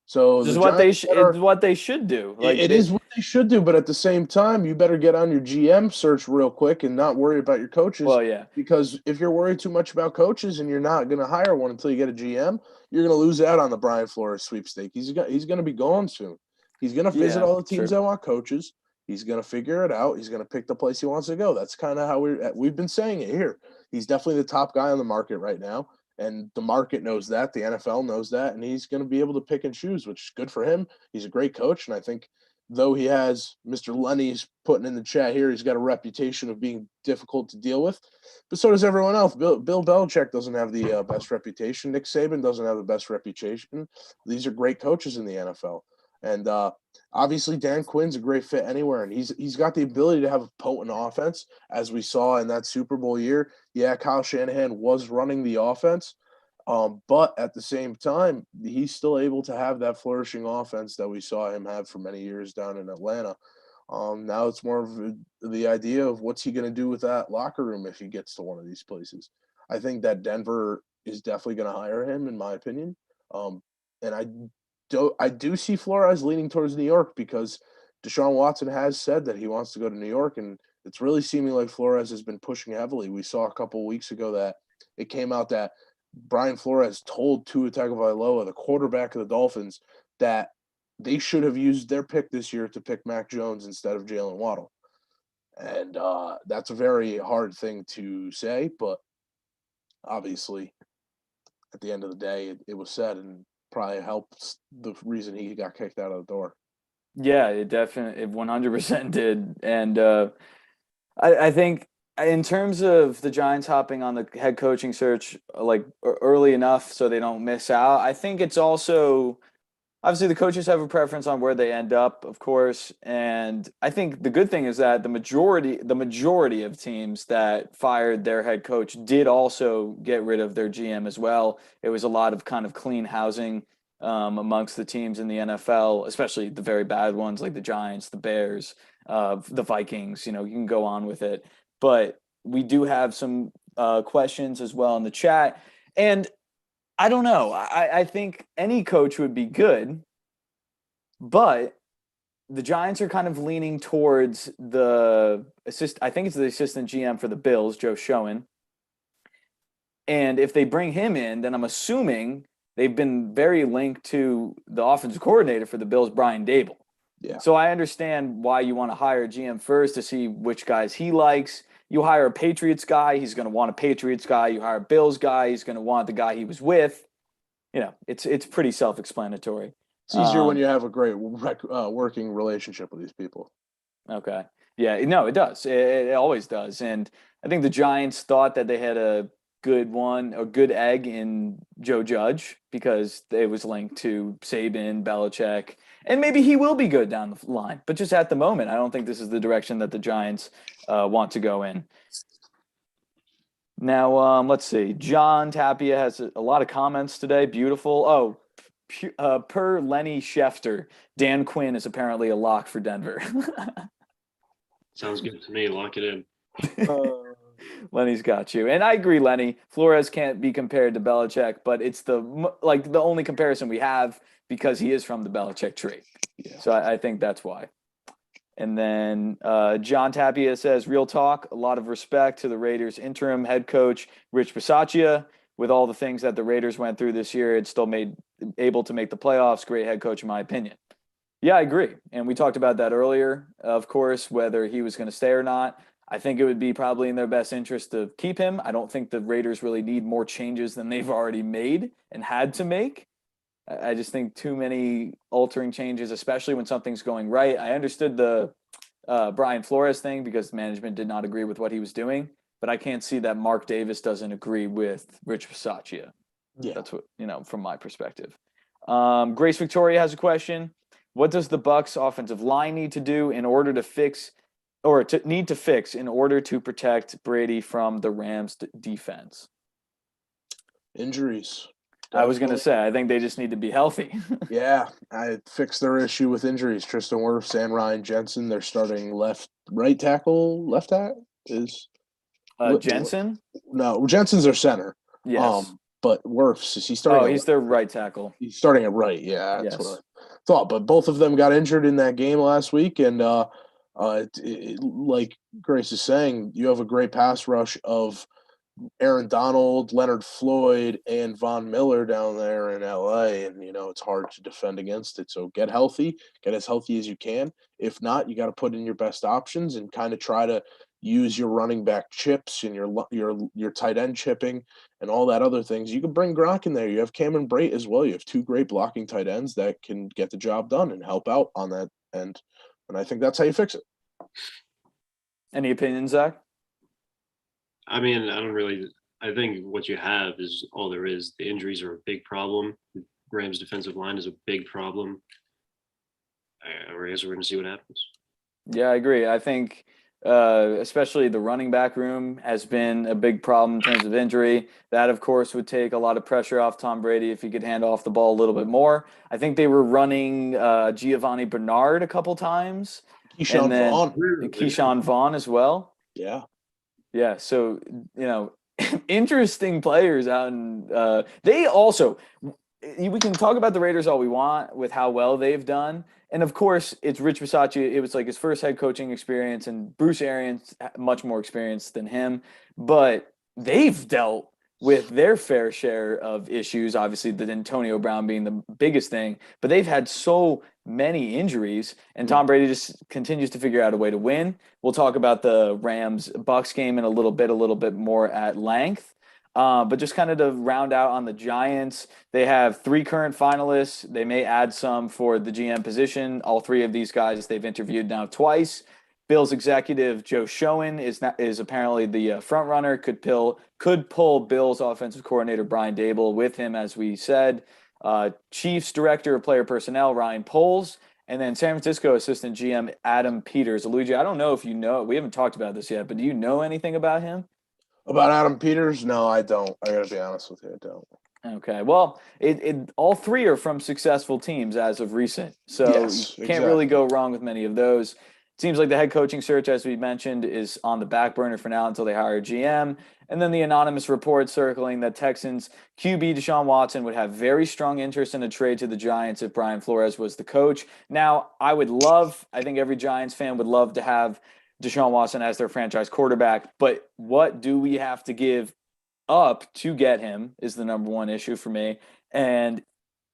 So this is what they should do. It is what they should do, but at the same time, you better get on your GM search real quick and not worry about your coaches. Well, yeah. Because if you're worried too much about coaches and you're not going to hire one until you get a GM, you're going to lose out on the Brian Flores sweepstake. He's going to be gone soon. He's going to visit all the teams that want coaches. He's going to figure it out. He's going to pick the place he wants to go. That's kind of how we've been saying it here. He's definitely the top guy on the market right now, and the market knows that. The NFL knows that, and he's going to be able to pick and choose, which is good for him. He's a great coach, and I think though he has Mr. Lenny's putting in the chat here, he's got a reputation of being difficult to deal with, but so does everyone else. Bill Belichick doesn't have the best reputation. Nick Saban doesn't have the best reputation. These are great coaches in the NFL. And obviously, Dan Quinn's a great fit anywhere, and he's got the ability to have a potent offense, as we saw in that Super Bowl year. Yeah, Kyle Shanahan was running the offense, but at the same time, he's still able to have that flourishing offense that we saw him have for many years down in Atlanta. Now it's more of the idea of what's he going to do with that locker room if he gets to one of these places. I think that Denver is definitely going to hire him, in my opinion, and I do see Flores leaning towards New York because Deshaun Watson has said that he wants to go to New York, and it's really seeming like Flores has been pushing heavily. We saw a couple of weeks ago that it came out that Brian Flores told Tua Tagovailoa, the quarterback of the Dolphins, that they should have used their pick this year to pick Mac Jones instead of Jalen Waddle. And that's a very hard thing to say, but obviously, at the end of the day, it was said and probably helps the reason he got kicked out of the door. Yeah, it 100% did. And I think in terms of the Giants hopping on the head coaching search like early enough so they don't miss out, I think it's also obviously the coaches have a preference on where they end up, of course. And I think the good thing is that the majority of teams that fired their head coach did also get rid of their GM as well. It was a lot of kind of clean housing amongst the teams in the NFL, especially the very bad ones like the Giants, the Bears, the Vikings. You can go on with it. But we do have some questions as well in the chat. And I don't know. I think any coach would be good, but the Giants are kind of leaning towards I think it's the assistant GM for the Bills, Joe Schoen. And if they bring him in, then I'm assuming they've been very linked to the offensive coordinator for the Bills, Brian Dable. Yeah. So I understand why you want to hire a GM first to see which guys he likes. You hire a Patriots guy, he's going to want a Patriots guy. You hire a Bills guy, he's going to want the guy he was with. It's pretty self-explanatory. It's easier when you have a great working relationship with these people. Okay. Yeah, no, it does. It always does. And I think the Giants thought that they had a good egg in Joe Judge because it was linked to Saban, Belichick, and maybe he will be good down the line. But just at the moment, I don't think this is the direction that the Giants want to go in. Now, let's see. John Tapia has a lot of comments today. Beautiful. Oh, per Lenny Schefter, Dan Quinn is apparently a lock for Denver. Sounds good to me. Lock it in. Lenny's got you. And I agree, Lenny. Flores can't be compared to Belichick, but it's the only comparison we have because he is from the Belichick tree. Yeah. So I think that's why. And then John Tapia says, real talk, a lot of respect to the Raiders interim head coach, Rich Bisaccia. With all the things that the Raiders went through this year, it's still able to make the playoffs. Great head coach, in my opinion. Yeah, I agree. And we talked about that earlier, of course, whether he was going to stay or not. I think it would be probably in their best interest to keep him. I don't think the Raiders really need more changes than they've already made and had to make. I just think too many altering changes, especially when something's going right. I understood the Brian Flores thing because management did not agree with what he was doing, but I can't see that Mark Davis doesn't agree with Rich Bisaccia. Yeah. That's what, from my perspective. Grace Victoria has a question. What does the Bucs offensive line need to do in order to fix in order to protect Brady from the Rams defense? Injuries. I was going to say, I think they just need to be healthy. Yeah, I fixed their issue with injuries. Tristan Wirfs and Ryan Jensen, they're starting right tackle is Jensen? No, Jensen's their center. Yes. But Wirfs, is he starting? Oh, he's their right tackle. He's starting at right. Yeah, that's yes. what I thought. But both of them got injured in that game last week, and like Grace is saying, you have a great pass rush of Aaron Donald, Leonard Floyd, and Von Miller down there in LA, and it's hard to defend against it. So get healthy, get as healthy as you can. If not, you got to put in your best options and kind of try to use your running back chips and your tight end chipping and all that other things. You can bring Gronk in there. You have Cameron Brate as well. You have two great blocking tight ends that can get the job done and help out on that end. And I think that's how you fix it. Any opinions, Zach? I mean, I think what you have is all there is. The injuries are a big problem. The Rams defensive line is a big problem. I guess we're going to see what happens. Yeah, I agree. I think especially the running back room has been a big problem in terms of injury. That, of course, would take a lot of pressure off Tom Brady if he could hand off the ball a little bit more. I think they were running Giovanni Bernard a couple times. Keyshawn Vaughn as well. Yeah. Yeah, so, interesting players out in they also – we can talk about the Raiders all we want with how well they've done. And, of course, it's Rich Bisaccia. It was like his first head coaching experience, and Bruce Arians much more experienced than him. But they've dealt with their fair share of issues, obviously the Antonio Brown being the biggest thing, but they've had so many injuries, and Tom Brady just continues to figure out a way to win. We'll talk about the Rams-Bucks game in a little bit more at length. But just kind of to round out on the Giants, they have 3 current finalists. They may add some for the GM position. All 3 of these guys they've interviewed now twice. Bills executive Joe Schoen is apparently the front runner. Could pull Bills offensive coordinator Brian Dable with him, as we said. Chiefs director of player personnel Ryan Poles, and then San Francisco assistant GM Adam Peters. Luigi, I don't know if you know. We haven't talked about this yet, but do you know anything about him? About Adam Peters? No, I don't. I got to be honest with you, I don't. Okay, well, all 3 are from successful teams as of recent, so Yes, you can't really go wrong with many of those. Seems like the head coaching search, as we mentioned, is on the back burner for now until they hire a GM. And then the anonymous report circling that Texans QB Deshaun Watson would have very strong interest in a trade to the Giants if Brian Flores was the coach. Now, I think every Giants fan would love to have Deshaun Watson as their franchise quarterback, but what do we have to give up to get him is the number one issue for me. And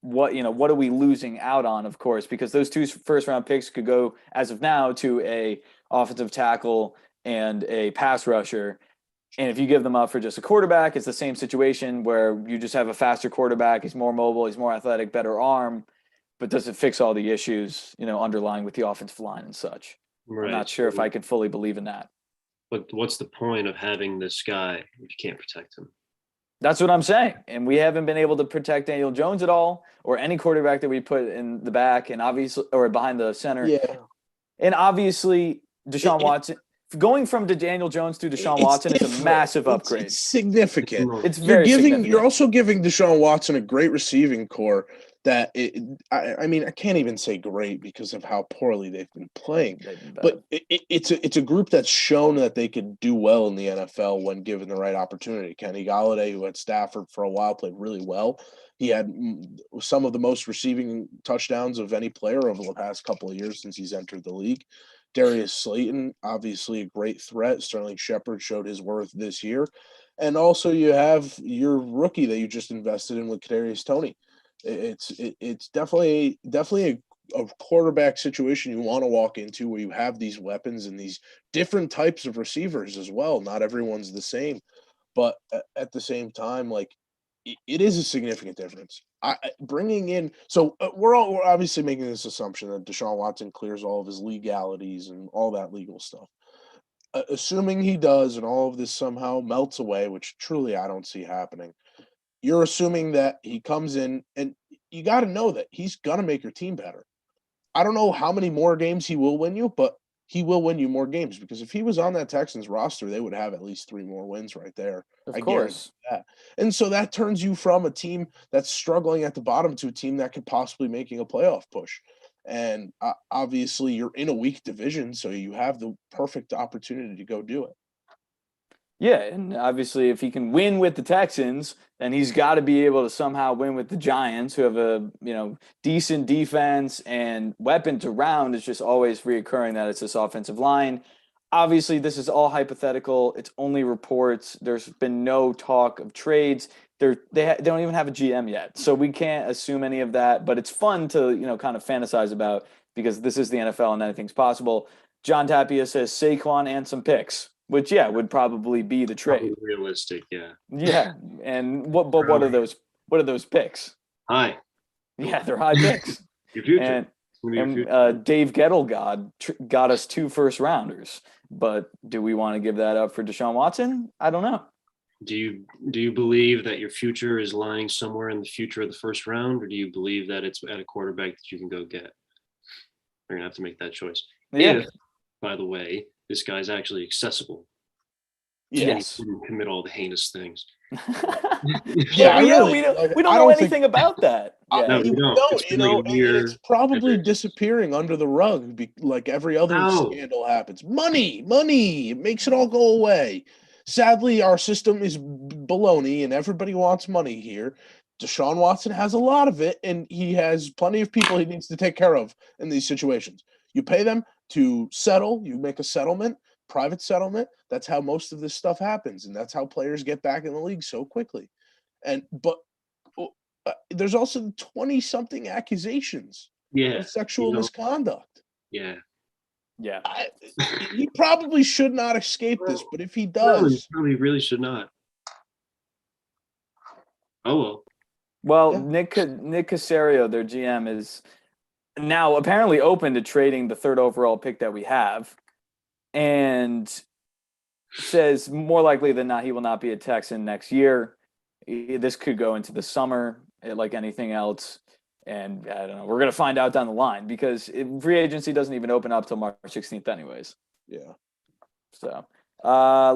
what are we losing out on, of course, because those 2 first-round picks could go, as of now, to a offensive tackle and a pass rusher. And if you give them up for just a quarterback, it's the same situation where you just have a faster quarterback. He's more mobile, he's more athletic, better arm, but does it fix all the issues, underlying with the offensive line and such? Right. I'm not sure if I can fully believe in that. But what's the point of having this guy if you can't protect him? That's what I'm saying. And we haven't been able to protect Daniel Jones at all, or any quarterback that we put in the back and obviously, or behind the center. Yeah. And obviously, Deshaun Watson, going from Daniel Jones to Deshaun Watson is a massive upgrade. It's significant. It's very significant. You're also giving Deshaun Watson a great receiving core that I can't even say great because of how poorly they've been playing. But it's a group that's shown that they could do well in the NFL when given the right opportunity. Kenny Golladay, who had Stafford for a while, played really well. He had some of the most receiving touchdowns of any player over the past couple of years since he's entered the league. Darius Slayton, obviously a great threat. Sterling Shepard showed his worth this year. And also you have your rookie that you just invested in with Kadarius Toney. It's definitely a quarterback situation you want to walk into where you have these weapons and these different types of receivers as well. Not everyone's the same, but at the same time, it is a significant difference. Bringing in, so we're obviously making this assumption that Deshaun Watson clears all of his legalities and all that legal stuff. Assuming he does, and all of this somehow melts away, which truly I don't see happening. You're assuming that he comes in, and you got to know that he's going to make your team better. I don't know how many more games he will win you, but he will win you more games, because if he was on that Texans roster, they would have at least 3 more wins right there. Of course. That. And so that turns you from a team that's struggling at the bottom to a team that could possibly making a playoff push. And obviously you're in a weak division, so you have the perfect opportunity to go do it. Yeah, and obviously if he can win with the Texans, then he's got to be able to somehow win with the Giants, who have a decent defense and weapons around. It's just always reoccurring that it's this offensive line. Obviously, this is all hypothetical. It's only reports. There's been no talk of trades. They don't even have a GM yet, so we can't assume any of that. But it's fun to kind of fantasize about, because this is the NFL and anything's possible. John Tapia says Saquon and some picks, which would probably be the trade. Probably realistic, yeah. Yeah, and what are those? What are those picks? High. Yeah, they're high picks. Your future. And Dave Gettlegod got us 2 first-rounders. But do we want to give that up for Deshaun Watson? I don't know. Do you believe that your future is lying somewhere in the future of the first round, or do you believe that it's at a quarterback that you can go get? You're gonna have to make that choice. Yeah. If, by the way, this guy's actually accessible. Yes. And he wouldn't commit all the heinous things. we don't know anything about that. Yeah. No, we don't. It's probably disappearing under the rug, like every other scandal happens. Money, it makes it all go away. Sadly, our system is baloney, and everybody wants money here. Deshaun Watson has a lot of it, and he has plenty of people he needs to take care of in these situations. You pay them to settle, you make a settlement, private settlement. That's how most of this stuff happens, and that's how players get back in the league so quickly. But there's also 20-something accusations of sexual misconduct. Yeah. Yeah. He probably should not escape this, but if he does, probably really should not. Oh well. Well, Yeah. Nick Caserio, their GM, is now apparently open to trading the 3rd overall pick that we have, and says more likely than not he will not be a Texan next year. This could go into the summer like anything else, and I don't know. We're going to find out down the line because free agency doesn't even open up till March 16th anyways. Yeah. So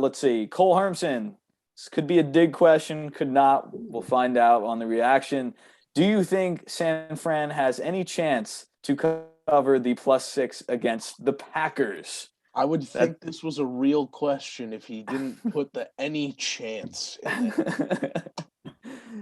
let's see. Cole Hermson. This could be a dig question, could not. We'll find out on the reaction. Do you think San Fran has any chance to cover the +6 against the Packers? I would think this was a real question if he didn't put the any chance in there.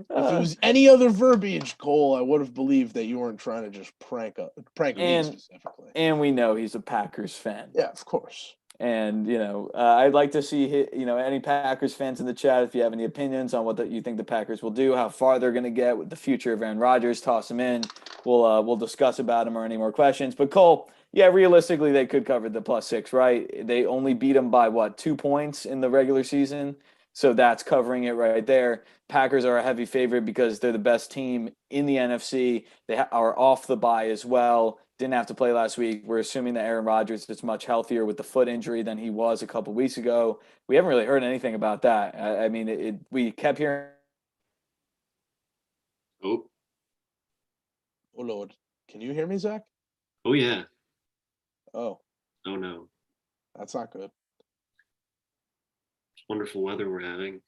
If it was any other verbiage, Cole, I would have believed that you weren't trying to just prank me specifically. And we know he's a Packers fan. Yeah, of course. And, I'd like to see, any Packers fans in the chat, if you have any opinions on what you think the Packers will do, how far they're going to get with the future of Aaron Rodgers, toss him in. We'll discuss about him or any more questions. But Cole, yeah, realistically, they could cover the +6, right? They only beat them by 2 points in the regular season. So that's covering it right there. Packers are a heavy favorite because they're the best team in the NFC. They are off the bye as well. Didn't have to play last week. We're assuming that Aaron Rodgers is much healthier with the foot injury than he was a couple weeks ago. We haven't really heard anything about that. I mean, we kept hearing. Oh. Oh, Lord. Can you hear me, Zach? Oh, yeah. Oh. Oh, no. That's not good. It's wonderful weather we're having.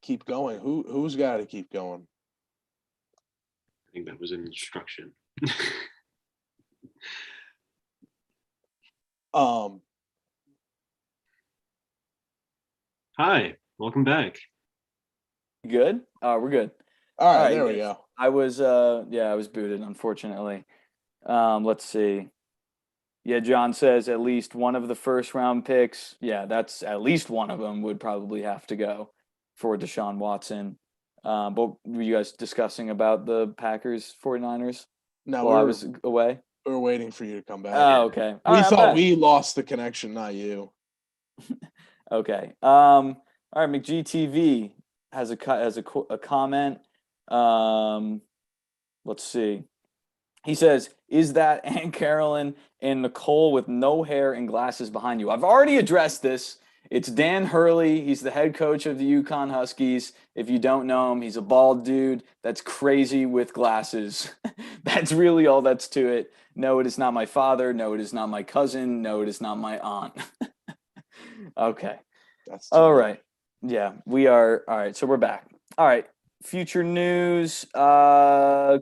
Keep going. Who's got to keep going? I think that was an instruction. Hi, welcome back. Good? We're good. All right, there we go. I was booted, unfortunately. Let's see. Yeah, John says at least one of the first round picks. Yeah, that's at least one of them would probably have to go for Deshaun Watson. But were you guys discussing about the Packers 49ers No, while I was away? We were waiting for you to come back. Oh, okay. We thought we lost the connection, not you. Okay. All right, McGTV has a comment. Let's see. He says, "Is that Aunt Carolyn and Nicole with no hair and glasses behind you?" I've already addressed this. It's Dan Hurley. He's the head coach of the Yukon Huskies. If you don't know him, he's a bald dude that's crazy with glasses. That's really all that's to it. No, it is not my father. No, it is not my cousin. No, it is not my aunt. Okay. That's all right. Yeah, we are. All right, so we're back. All right. Future news,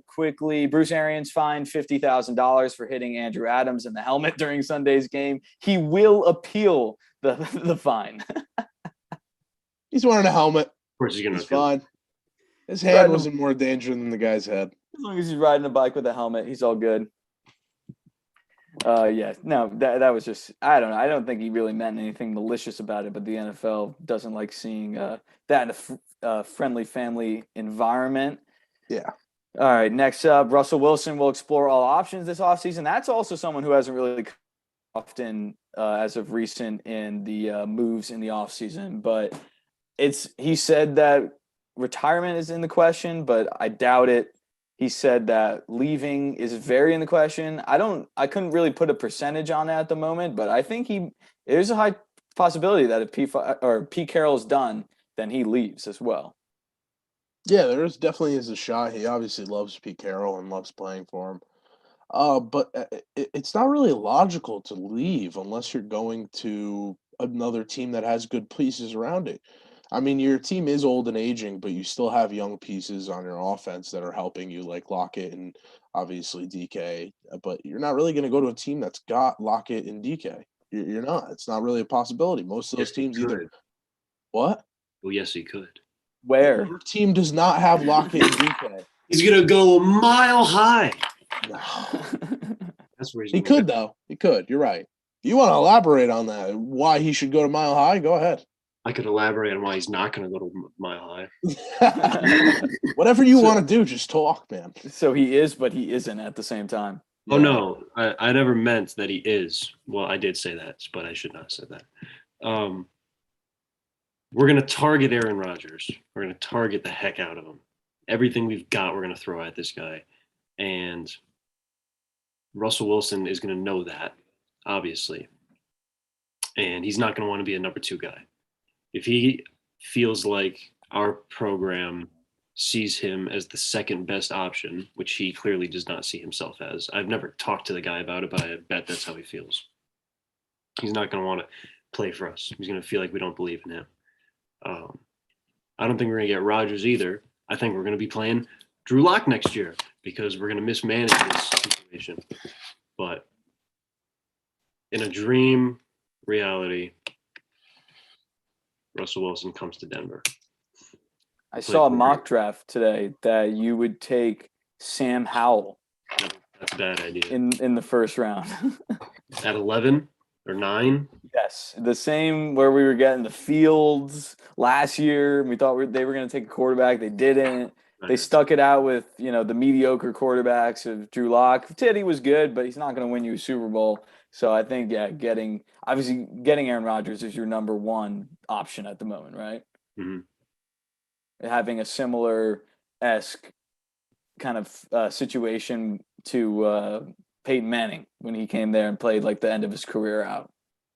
quickly. Bruce Arians fined $50,000 for hitting Andrew Adams in the helmet during Sunday's game. He will appeal the fine. He's wearing a helmet. Of course he's going to appeal. Fine. His hand was in more danger than the guy's head. As long as he's riding a bike with a helmet, he's all good. Yeah, no, that was just, I don't know. I don't think he really meant anything malicious about it, but the NFL doesn't like seeing that in a friendly family environment. Yeah. All right, next up, Russell Wilson will explore all options this offseason. That's also someone who hasn't really often as of recent in the moves in the offseason, but he said that retirement is in the question, but I doubt it. He said that leaving is very in the question. I couldn't really put a percentage on that at the moment, but I think there's a high possibility that if Pete Carroll is done, then he leaves as well. Yeah, there definitely is a shot. He obviously loves Pete Carroll and loves playing for him. But it's not really logical to leave unless you're going to another team that has good pieces around it. I mean, your team is old and aging, but you still have young pieces on your offense that are helping you, like Lockett and obviously DK. But you're not really going to go to a team that's got Lockett and DK. You're not. It's not really a possibility. Most of those teams either. What? Well, yes, he could. Where? Your team does not have Lockett and DK. He's going to go a mile high. No. That's where he's He gonna could, though. He could. You're right. You want to elaborate on that? Why he should go to Mile High? Go ahead. I could elaborate on why he's not going to go to Mile High. Whatever you want to do, just talk, man. So he is, but he isn't at the same time. Oh, no. I never meant that he is. Well, I did say that, but I should not have said that. We're going to target Aaron Rodgers. We're going to target the heck out of him. Everything we've got, we're going to throw at this guy. And Russell Wilson is going to know that, obviously. And he's not going to want to be a number 2 guy. If he feels like our program sees him as the second best option, which he clearly does not see himself as. I've never talked to the guy about it, but I bet that's how he feels. He's not going to want to play for us. He's going to feel like we don't believe in him. I don't think we're going to get Rodgers either. I think we're going to be playing Drew Lock next year because we're going to mismanage this situation. But in a dream reality, Russell Wilson comes to Denver. I saw a mock draft today that you would take Sam Howell. That's a bad idea. In the first round. At 11 or 9? Yes, the same where we were getting the Fields last year. We thought they were going to take a quarterback. They didn't. They stuck it out with, the mediocre quarterbacks of Drew Lock. Teddy was good, but he's not going to win you a Super Bowl. So I think, getting Aaron Rodgers is your number 1 option at the moment, right? Mm-hmm. Having a similar-esque kind of situation to Peyton Manning when he came there and played like the end of his career out.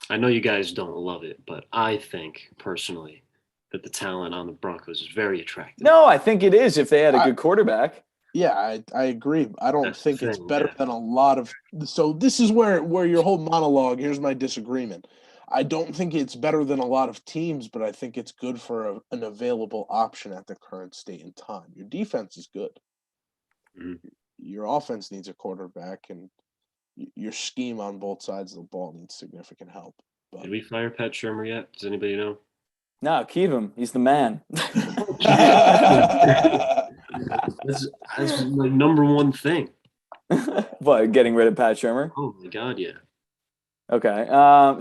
I know you guys don't love it, but I think personally that the talent on the Broncos is very attractive. No, I think it is if they had a good quarterback. Yeah, I agree. I don't think it's better than a lot of – so this is where your whole monologue – here's my disagreement. I don't think it's better than a lot of teams, but I think it's good for an available option at the current state and time. Your defense is good. Mm-hmm. Your offense needs a quarterback, and your scheme on both sides of the ball needs significant help. But, did we fire Pat Shurmur yet? Does anybody know? No, keep him. He's the man. That's my number 1 thing. What, getting rid of Pat Shurmur? Oh, my God, yeah. Okay.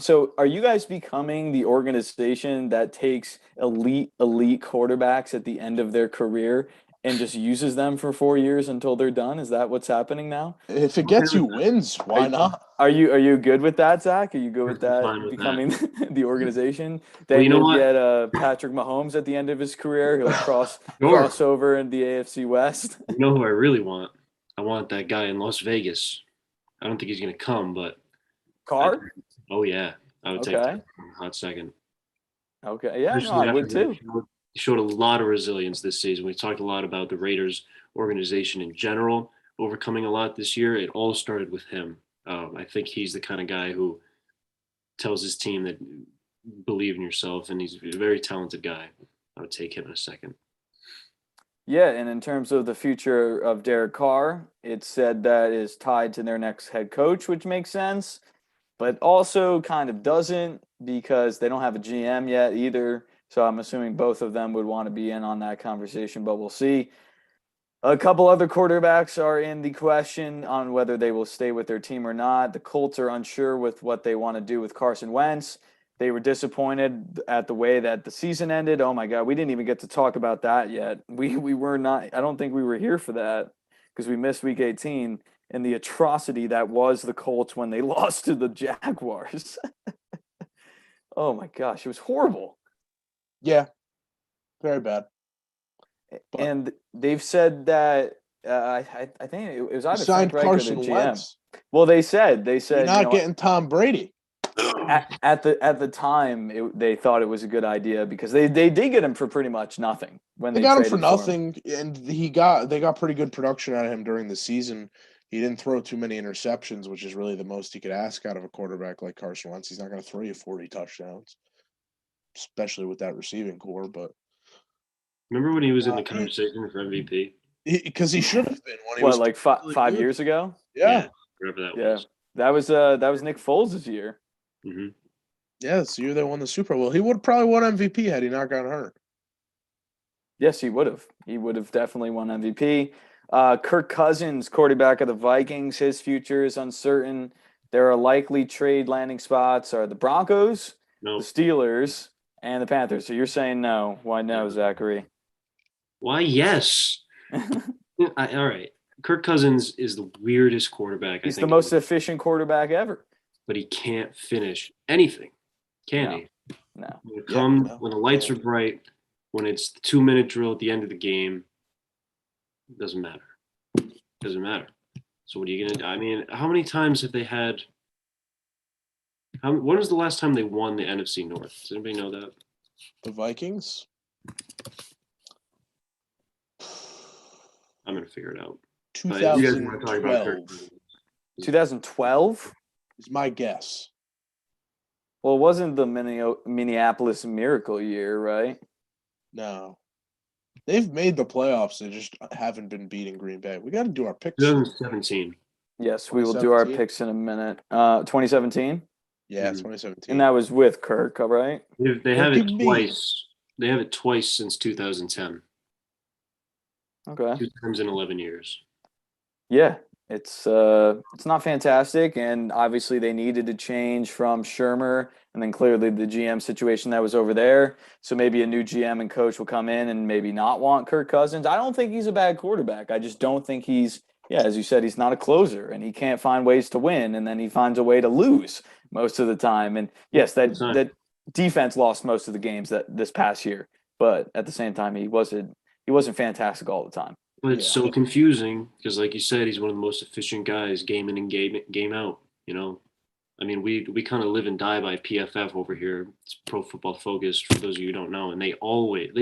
So are you guys becoming the organization that takes elite quarterbacks at the end of their career and just uses them for 4 years until they're done? Is that what's happening now? If it gets you wins, why not? Are you good with that, Zach? Are you good with that Fine with becoming that. the organization? Then you'll get Patrick Mahomes at the end of his career. He'll cross over in the AFC West. You know who I really want? I want that guy in Las Vegas. I don't think he's going to come, but Carr? Oh, yeah. I would take that in a hot second. Okay. Yeah, no, I would too. He showed a lot of resilience this season. We talked a lot about the Raiders organization in general, overcoming a lot this year. It all started with him. I think he's the kind of guy who tells his team that believe in yourself, and he's a very talented guy. I would take him in a second. Yeah, and in terms of the future of Derek Carr, it's said that is tied to their next head coach, which makes sense, but also kind of doesn't because they don't have a GM yet either. So I'm assuming both of them would want to be in on that conversation, but we'll see. A couple other quarterbacks are in the question on whether they will stay with their team or not. The Colts are unsure with what they want to do with Carson Wentz. They were disappointed at the way that the season ended. Oh, my God, we didn't even get to talk about that yet. We were not – I don't think we were here for that because we missed Week 18 and the atrocity that was the Colts when they lost to the Jaguars. Oh, my gosh, it was horrible. Yeah, very bad. But and they've said that I think it was either signed Frank Reich Carson or the GM. Wentz. Well, they said you're not getting Tom Brady. At the time, they thought it was a good idea because they did get him for pretty much nothing when they got him for nothing, and they got pretty good production out of him during the season. He didn't throw too many interceptions, which is really the most you could ask out of a quarterback like Carson Wentz. He's not going to throw you 40 touchdowns, especially with that receiving core. But remember when he was in the conversation for MVP? Because he should have been when he was like five years ago. Yeah, whatever that was. That was Nick Foles' year. Mm-hmm. Yeah, it's the year they won the Super Bowl. He would have probably won MVP had he not gotten hurt. Yes, he would have. He would have definitely won MVP. Kirk Cousins, quarterback of the Vikings, his future is uncertain. There are likely trade landing spots are the Broncos, No. the Steelers, and the Panthers. So you're saying no. Why no, Zachary? Why, yes. All right. Kirk Cousins is the weirdest quarterback. He's I think, the most efficient quarterback ever. but he can't finish anything, can No. he? No. When the lights are bright, when it's the 2-minute drill at the end of the game, it doesn't matter. Doesn't matter. So what are you gonna do? I mean, how many times have they had? When was the last time they won the NFC North? Does anybody know that? The Vikings? I'm gonna figure it out. 2012 2012? is my guess. Well, it wasn't the Minneapolis Miracle year, right? No. They've made the playoffs. They just haven't been beating Green Bay. We got to do our picks. 2017. Yes, we will do our 2017? picks in a minute. 2017? Yeah, Mhm. 2017. And that was with Kirk, all right? They have Look it at me. twice. They have it twice since 2010. Okay. 2 times in 11 years. Yeah, it's not fantastic, and obviously they needed to change from Shermer, and then clearly the GM situation that was over there. So maybe a new GM and coach will come in and maybe not want Kirk Cousins. I don't think he's a bad quarterback. I just don't think as you said, he's not a closer, and he can't find ways to win, and then he finds a way to lose most of the time. And yes, that defense lost most of the games this past year, but at the same time, he wasn't fantastic all the time. But it's so confusing because, like you said, he's one of the most efficient guys, game in and game out. I mean, we kind of live and die by PFF over here. It's Pro Football Focus for those of you who don't know, and they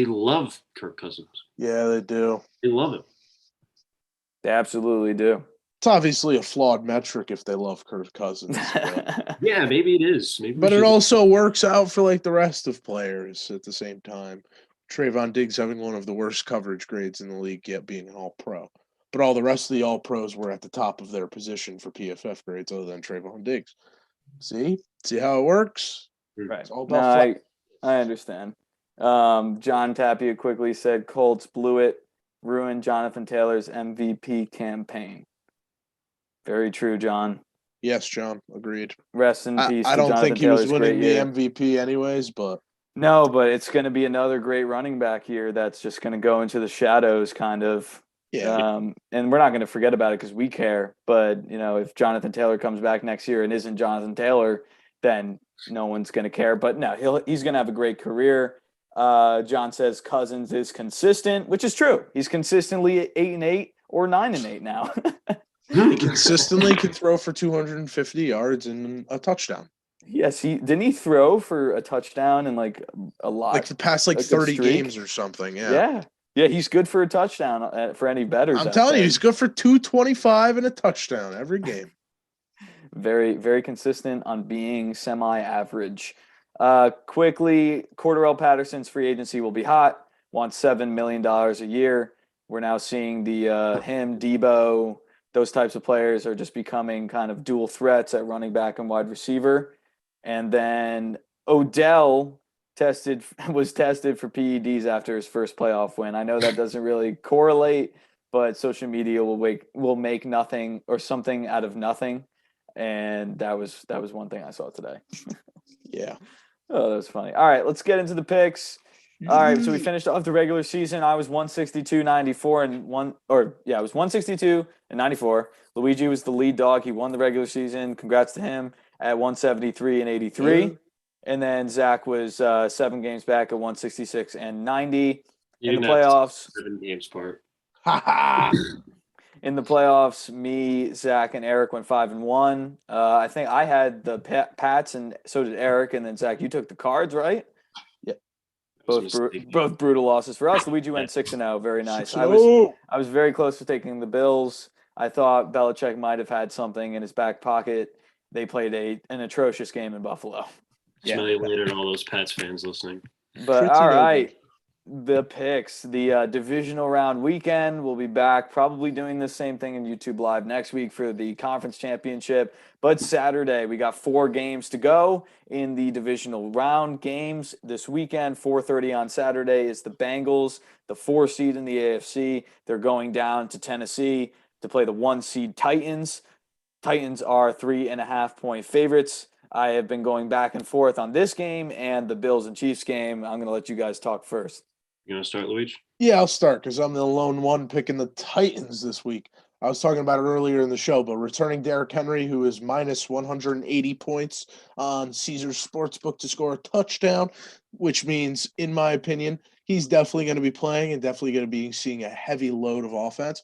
love Kirk Cousins. Yeah, they do. They love him. They absolutely do. It's obviously a flawed metric if they love Kirk Cousins. But, Yeah, maybe it is. but it also works out for like the rest of players at the same time. Trayvon Diggs having one of the worst coverage grades in the league, yet being an All-Pro. But all the rest of the All-Pros were at the top of their position for PFF grades other than Trayvon Diggs. See how it works? Right. It's all about I understand. John Tapia quickly said Colts blew it, ruined Jonathan Taylor's MVP campaign. Very true, John. Yes, John. Agreed. Rest in peace. I don't Jonathan think he was Taylor's winning the year. MVP anyways, but No, but it's going to be another great running back here that's just going to go into the shadows, kind of. yeah. And we're not going to forget about it because we care. But if Jonathan Taylor comes back next year and isn't Jonathan Taylor, then no one's going to care. But no, he's going to have a great career. John says Cousins is consistent, which is true. He's consistently 8-8 or 9-8 now. He consistently can throw for 250 yards and a touchdown. Yes, didn't he throw for a touchdown in like a lot? Like the past 30 games or something. Yeah. Yeah, he's good for a touchdown for any bettors. I'm telling you, he's good for 225 and a touchdown every game. Very, very consistent on being semi-average. Quickly, Cordarrelle Patterson's free agency will be hot. Wants $7 million a year. We're now seeing him, Debo, those types of players are just becoming kind of dual threats at running back and wide receiver. And then Odell was tested for PEDs after his first playoff win. I know that doesn't really correlate, but social media will make nothing or something out of nothing. And that was one thing I saw today. Yeah. Oh, that was funny. All right, let's get into the picks. All right, so we finished off the regular season. I was 162-94 I was 162-94. Luigi was the lead dog. He won the regular season. Congrats to him at 173-83. And then Zach was 7 games back at 166-90. In the playoffs, 7 games part. In the playoffs, me, Zach, and Eric went 5-1. I think I had the Pats, and so did Eric. And then Zach, you took the Cards, right? Yep. Both brutal losses for us. Luigi went 6-0. Very nice. I was very close to taking the Bills. I thought Belichick might have had something in his back pocket. They played an atrocious game in Buffalo. Smell you later to all those Pats fans listening. But all right. the picks, the divisional round weekend. We'll be back probably doing the same thing in YouTube Live next week for the conference championship. But Saturday, we got 4 games to go in the divisional round games this weekend. 4:30 on Saturday is the Bengals, the 4 seed in the AFC. They're going down to Tennessee to play the 1 seed Titans. Titans are 3.5-point favorites. I have been going back and forth on this game and the Bills and Chiefs game. I'm going to let you guys talk first. You want to start, Luigi? Yeah, I'll start because I'm the lone one picking the Titans this week. I was talking about it earlier in the show, but returning Derrick Henry, who is minus 180 points on Caesars Sportsbook to score a touchdown, which means, in my opinion, he's definitely going to be playing and definitely going to be seeing a heavy load of offense.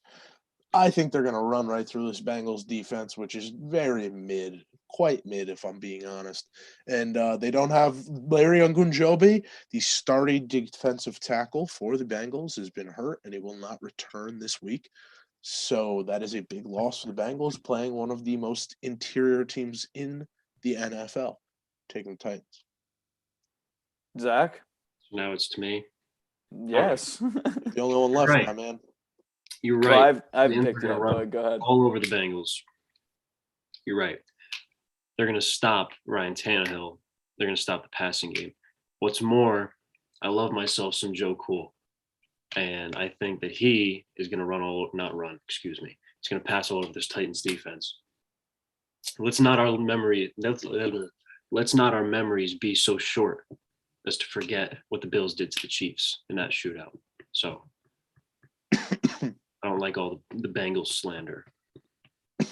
I think they're going to run right through this Bengals defense, which is very mid, quite mid, if I'm being honest. And they don't have Larry Ogunjobi, the starting defensive tackle for the Bengals, has been hurt, and he will not return this week. So that is a big loss for the Bengals, playing one of the most interior teams in the NFL, taking the Titans. Zach? Now it's to me. Yes. The only one left, Right. my man. You're So right. I've The picked it up, Run but go ahead. all over the Bengals. You're right. They're going to stop Ryan Tannehill. They're going to stop the passing game. What's more, I love myself some Joe Cool. And I think that he is going to He's going to pass all over this Titans defense. Let's not our memories be so short as to forget what the Bills did to the Chiefs in that shootout. So I don't like all the Bengals slander.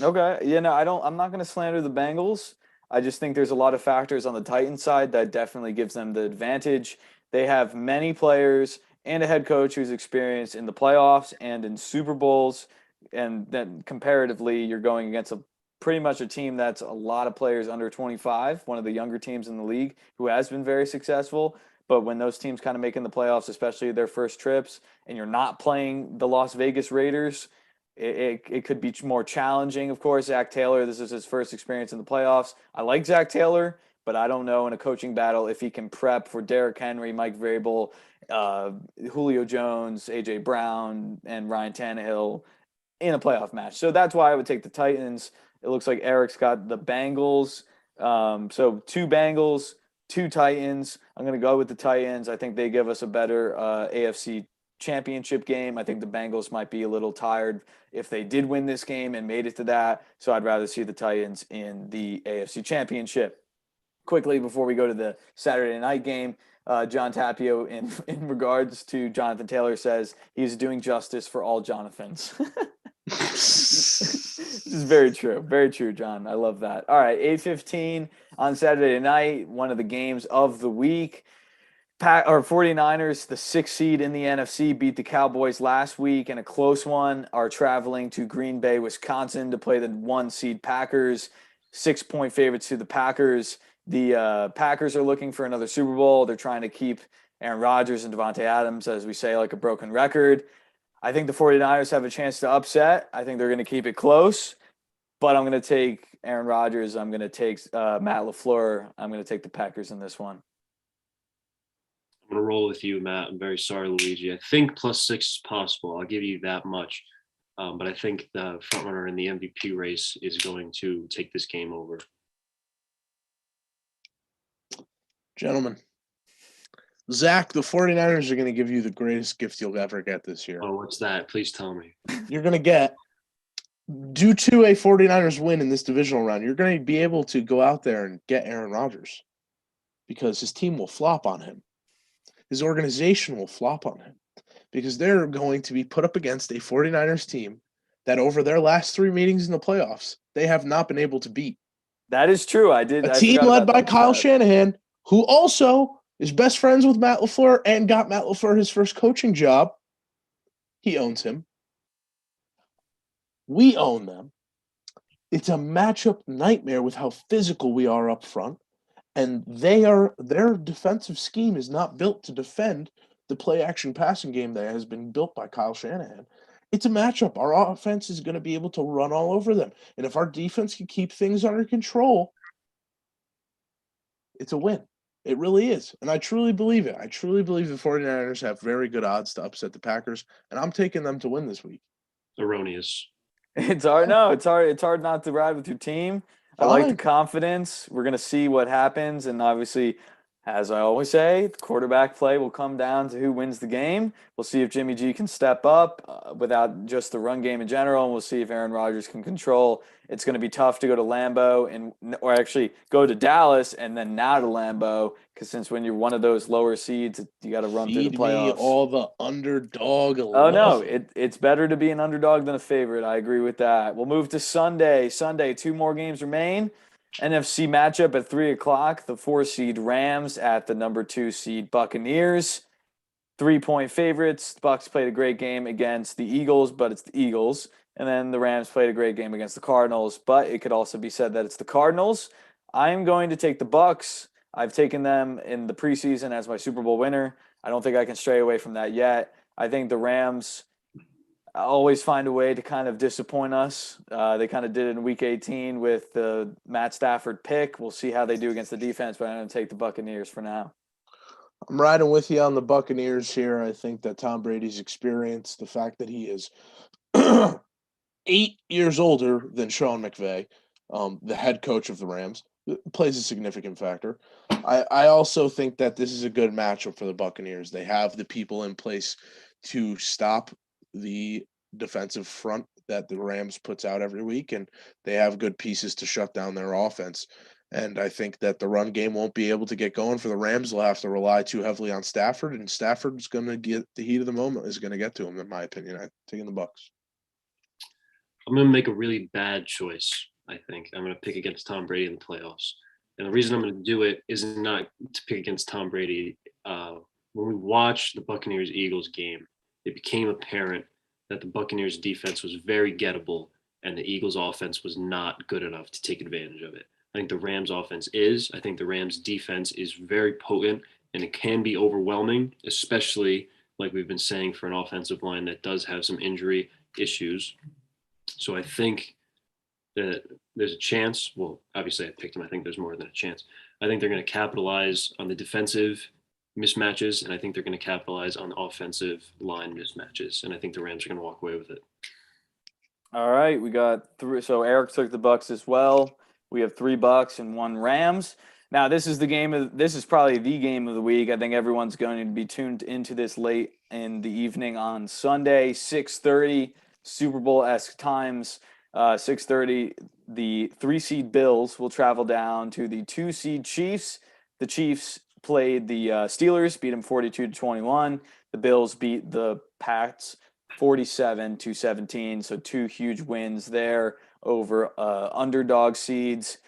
Okay. Yeah, no, I'm not going to slander the Bengals. I just think there's a lot of factors on the Titans side that definitely gives them the advantage. They have many players and a head coach who's experienced in the playoffs and in Super Bowls. And then comparatively, you're going against pretty much a team that's a lot of players under 25, one of the younger teams in the league who has been very successful. But when those teams kind of make in the playoffs, especially their first trips, and you're not playing the Las Vegas Raiders, it could be more challenging. Of course, Zach Taylor, this is his first experience in the playoffs. I like Zach Taylor, but I don't know in a coaching battle if he can prep for Derrick Henry, Mike Vrabel, Julio Jones, A.J. Brown, and Ryan Tannehill in a playoff match. So that's why I would take the Titans. It looks like Eric's got the Bengals. So 2 Bengals, 2 Titans. I'm going to go with the Titans. I think they give us a better AFC championship game. I think the Bengals might be a little tired if they did win this game and made it to that. So I'd rather see the Titans in the AFC championship. Quickly, before we go to the Saturday night game, John Tapio, in regards to Jonathan Taylor, says he's doing justice for all Jonathans. This is very true. Very true, John. I love that. All right, 8:15 on Saturday night, one of the games of the week. 49ers, the 6th seed in the NFC, beat the Cowboys last week in a close one, are traveling to Green Bay, Wisconsin to play the 1 seed Packers. 6-point favorites to the Packers. The Packers are looking for another Super Bowl. They're trying to keep Aaron Rodgers and Devontae Adams, as we say, like a broken record. I think the 49ers have a chance to upset. I think they're going to keep it close, but I'm going to take Aaron Rodgers. I'm going to take Matt LaFleur. I'm going to take the Packers in this one. I'm going to roll with you, Matt. I'm very sorry, Luigi. I think +6 is possible. I'll give you that much. But I think the frontrunner in the MVP race is going to take this game over. Gentlemen, Zach, the 49ers are going to give you the greatest gift you'll ever get this year. Oh, what's that? Please tell me. You're going to get, due to a 49ers win in this divisional round, you're going to be able to go out there and get Aaron Rodgers because his team will flop on him. His organization will flop on him because they're going to be put up against a 49ers team that over their last 3 meetings in the playoffs, they have not been able to beat. That is true. A team led by Kyle Shanahan, who also is best friends with Matt LaFleur and got Matt LaFleur his first coaching job. He owns him. We own them. It's a matchup nightmare with how physical we are up front. And their defensive scheme is not built to defend the play-action passing game that has been built by Kyle Shanahan. It's a matchup. Our offense is going to be able to run all over them. And if our defense can keep things under control, it's a win. It really is. And I truly believe it. I truly believe the 49ers have very good odds to upset the Packers, and I'm taking them to win this week. Erroneous. It's hard. No, it's hard. It's hard not to ride with your team. I like the Fine. confidence. We're gonna see what happens, and obviously, as I always say, the quarterback play will come down to who wins the game. We'll see if Jimmy G can step up without just the run game in general, and we'll see if Aaron Rodgers can control. It's going to be tough to go to Lambeau or actually go to Dallas and then now to Lambeau, because since when you're one of those lower seeds, you got to run through the Feed me playoffs. all the underdog Oh no, love. it's better to be an underdog than a favorite. I agree with that. We'll move to Sunday. Sunday, 2 more games remain. NFC matchup at 3:00. The 4 seed Rams at the number 2 seed Buccaneers. 3-point favorites. The Bucs played a great game against the Eagles, but it's the Eagles. And then the Rams played a great game against the Cardinals, but it could also be said that it's the Cardinals. I'm going to take the Bucs. I've taken them in the preseason as my Super Bowl winner. I don't think I can stray away from that yet. I think the Rams always find a way to kind of disappoint us. They kind of did it in Week 18 with the Matt Stafford pick. We'll see how they do against the defense, but I'm going to take the Buccaneers for now. I'm riding with you on the Buccaneers here. I think that Tom Brady's experience, the fact that he is 8 years older than Sean McVay, the head coach of the Rams, plays a significant factor. I also think that this is a good matchup for the Buccaneers. They have the people in place to stop the defensive front that the Rams puts out every week, and they have good pieces to shut down their offense. And I think that the run game won't be able to get going for the Rams. They'll have to rely too heavily on Stafford, and Stafford's going to get the heat of the moment is going to get to him, in my opinion. I'm taking the Bucs. I'm going to make a really bad choice, I think. I'm going to pick against Tom Brady in the playoffs. And the reason I'm going to do it is not to pick against Tom Brady. When we watched the Buccaneers-Eagles game, it became apparent that the Buccaneers defense was very gettable and the Eagles offense was not good enough to take advantage of it. I think the Rams offense is. I think the Rams defense is very potent and it can be overwhelming, especially like we've been saying for an offensive line that does have some injury issues. So I think that there's a chance. Well, obviously I picked them. I think there's more than a chance. I think they're going to capitalize on the defensive mismatches, and I think they're going to capitalize on the offensive line mismatches. And I think the Rams are going to walk away with it. All right, we got 3. So Eric took the Bucs as well. We have 3 Bucs and 1 Rams. Now, this is probably the game of the week. I think everyone's going to be tuned into this late in the evening on Sunday, 6:30, Super Bowl-esque times. 6:30, the 3 seed Bills will travel down to the 2 seed Chiefs. The Chiefs played the Steelers, beat them 42-21. The Bills beat the Pats 47-17. So 2 huge wins there over underdog seeds.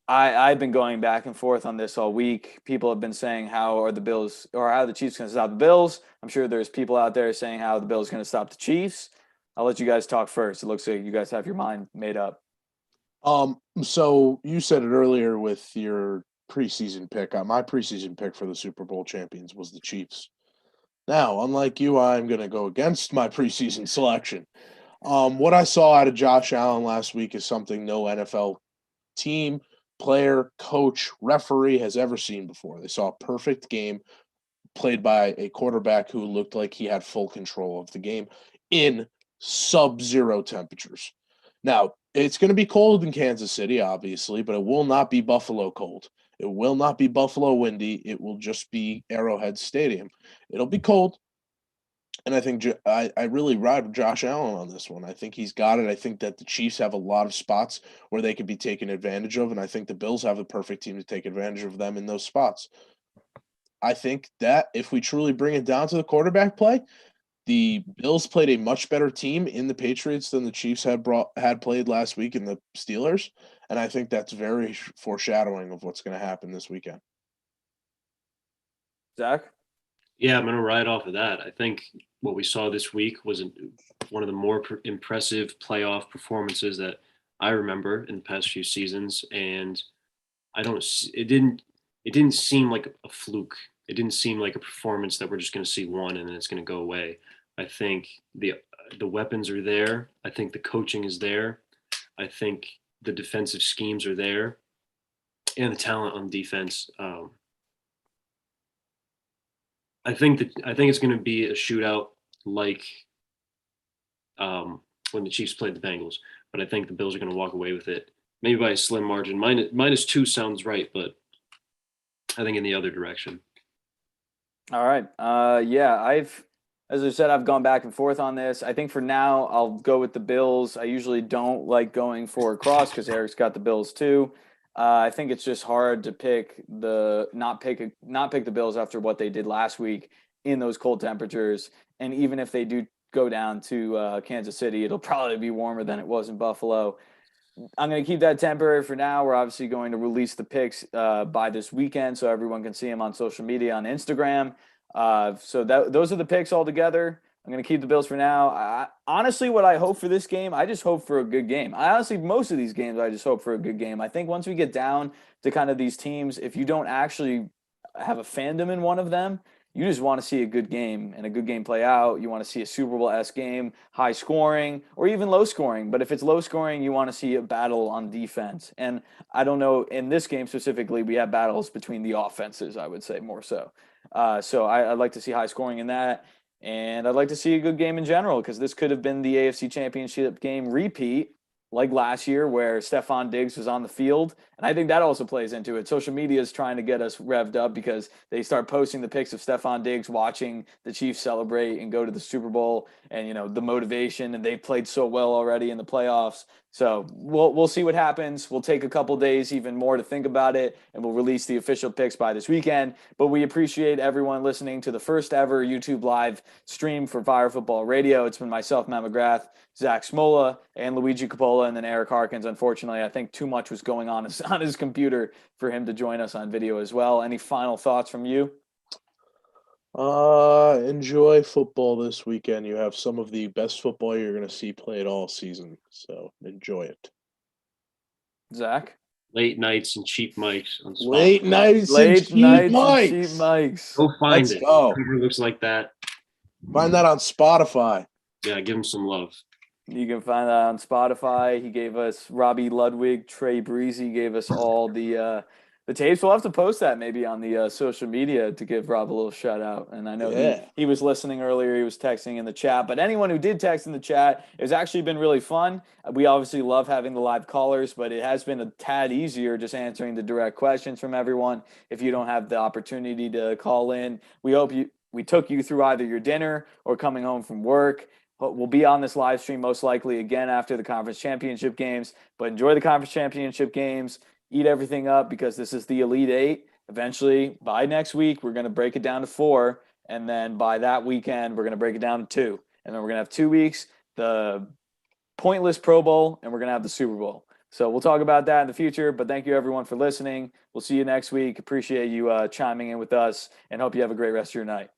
I've been going back and forth on this all week. People have been saying how are the Bills or how are the Chiefs going to stop the Bills. I'm sure there's people out there saying how the Bills going to stop the Chiefs. I'll let you guys talk first. It looks like you guys have your mind made up. So you said it earlier with your preseason pick. My preseason pick for the Super Bowl champions was the Chiefs. Now, unlike you, I'm going to go against my preseason selection. What I saw out of Josh Allen last week is something no NFL team, player, coach, referee has ever seen before. They saw a perfect game played by a quarterback who looked like he had full control of the game in sub-zero temperatures. Now, it's going to be cold in Kansas City, obviously, but it will not be Buffalo cold. It will not be Buffalo windy. It will just be Arrowhead Stadium. It'll be cold. And I think I really ride with Josh Allen on this one. I think he's got it. I think that the Chiefs have a lot of spots where they could be taken advantage of, and I think the Bills have the perfect team to take advantage of them in those spots. I think that if we truly bring it down to the quarterback play, the Bills played a much better team in the Patriots than the Chiefs had played last week in the Steelers, and I think that's very foreshadowing of what's going to happen this weekend. Zach? Yeah, I'm going to ride off of that. I think what we saw this week was one of the more impressive playoff performances that I remember in the past few seasons, and it didn't seem like a fluke. It didn't seem like a performance that we're just going to see one and then it's going to go away. I think the weapons are there. I think the coaching is there. I think the defensive schemes are there, and the talent on defense. I think it's going to be a shootout like when the Chiefs played the Bengals, but I think the Bills are going to walk away with it, maybe by a slim margin. -2 sounds right, but I think in the other direction. All right. Yeah, as I said, I've gone back and forth on this. I think for now, I'll go with the Bills. I usually don't like going for a cross because Eric's got the Bills too. I think it's just hard to not pick the Bills after what they did last week in those cold temperatures. And even if they do go down to Kansas City, it'll probably be warmer than it was in Buffalo. I'm going to keep that temporary for now. We're obviously going to release the picks by this weekend so everyone can see them on social media, on Instagram. Those are the picks all together. I'm going to keep the Bills for now. Honestly, what I hope for this game, I just hope for a good game. Most of these games, I just hope for a good game. I think once we get down to kind of these teams, if you don't actually have a fandom in one of them, you just want to see a good game and a good game play out. You want to see a Super Bowl-esque game, high scoring, or even low scoring. But if it's low scoring, you want to see a battle on defense. And I don't know, in this game specifically, we have battles between the offenses, I would say, more so. So I'd like to see high scoring in that. And I'd like to see a good game in general, because this could have been the AFC Championship game repeat, like last year where Trayvon Diggs was on the field. And I think that also plays into it. Social media is trying to get us revved up because they start posting the pics of Trayvon Diggs watching the Chiefs celebrate and go to the Super Bowl, and, you know, the motivation, and they played so well already in the playoffs. So we'll see what happens. We'll take a couple days even more to think about it, and we'll release the official picks by this weekend. But we appreciate everyone listening to the first ever YouTube live stream for Phire Football Radio. It's been myself, Matt McGrath, Zach Smola, and Luigi Coppola, and then Eric Harkins. Unfortunately, I think too much was going on his computer for him to join us on video as well. Any final thoughts from you? Enjoy football this weekend. You have some of the best football you're going to see played all season, so enjoy it. Zach? Late nights and cheap mics on Spotify. Late nights Late and cheap nights mics. and cheap mics. Go find Let's it. go. Whoever looks like that. Find that on Spotify. Yeah, give him some love. You can find that on Spotify. He gave us Robbie Ludwig, Trey Breezy gave us all the tapes. We'll have to post that maybe on the social media to give Rob a little shout out. And I know he was listening earlier. He was texting in the chat. But anyone who did text in the chat, it's actually been really fun. We obviously love having the live callers, but it has been a tad easier just answering the direct questions from everyone. If you don't have the opportunity to call in, we took you through either your dinner or coming home from work. But we'll be on this live stream most likely again after the conference championship games. But enjoy the conference championship games. Eat everything up, because this is the Elite Eight. Eventually, by next week, we're going to break it down to 4. And then by that weekend, we're going to break it down to 2. And then we're going to have 2 weeks, the pointless Pro Bowl, and we're going to have the Super Bowl. So we'll talk about that in the future. But thank you, everyone, for listening. We'll see you next week. Appreciate you chiming in with us, and hope you have a great rest of your night.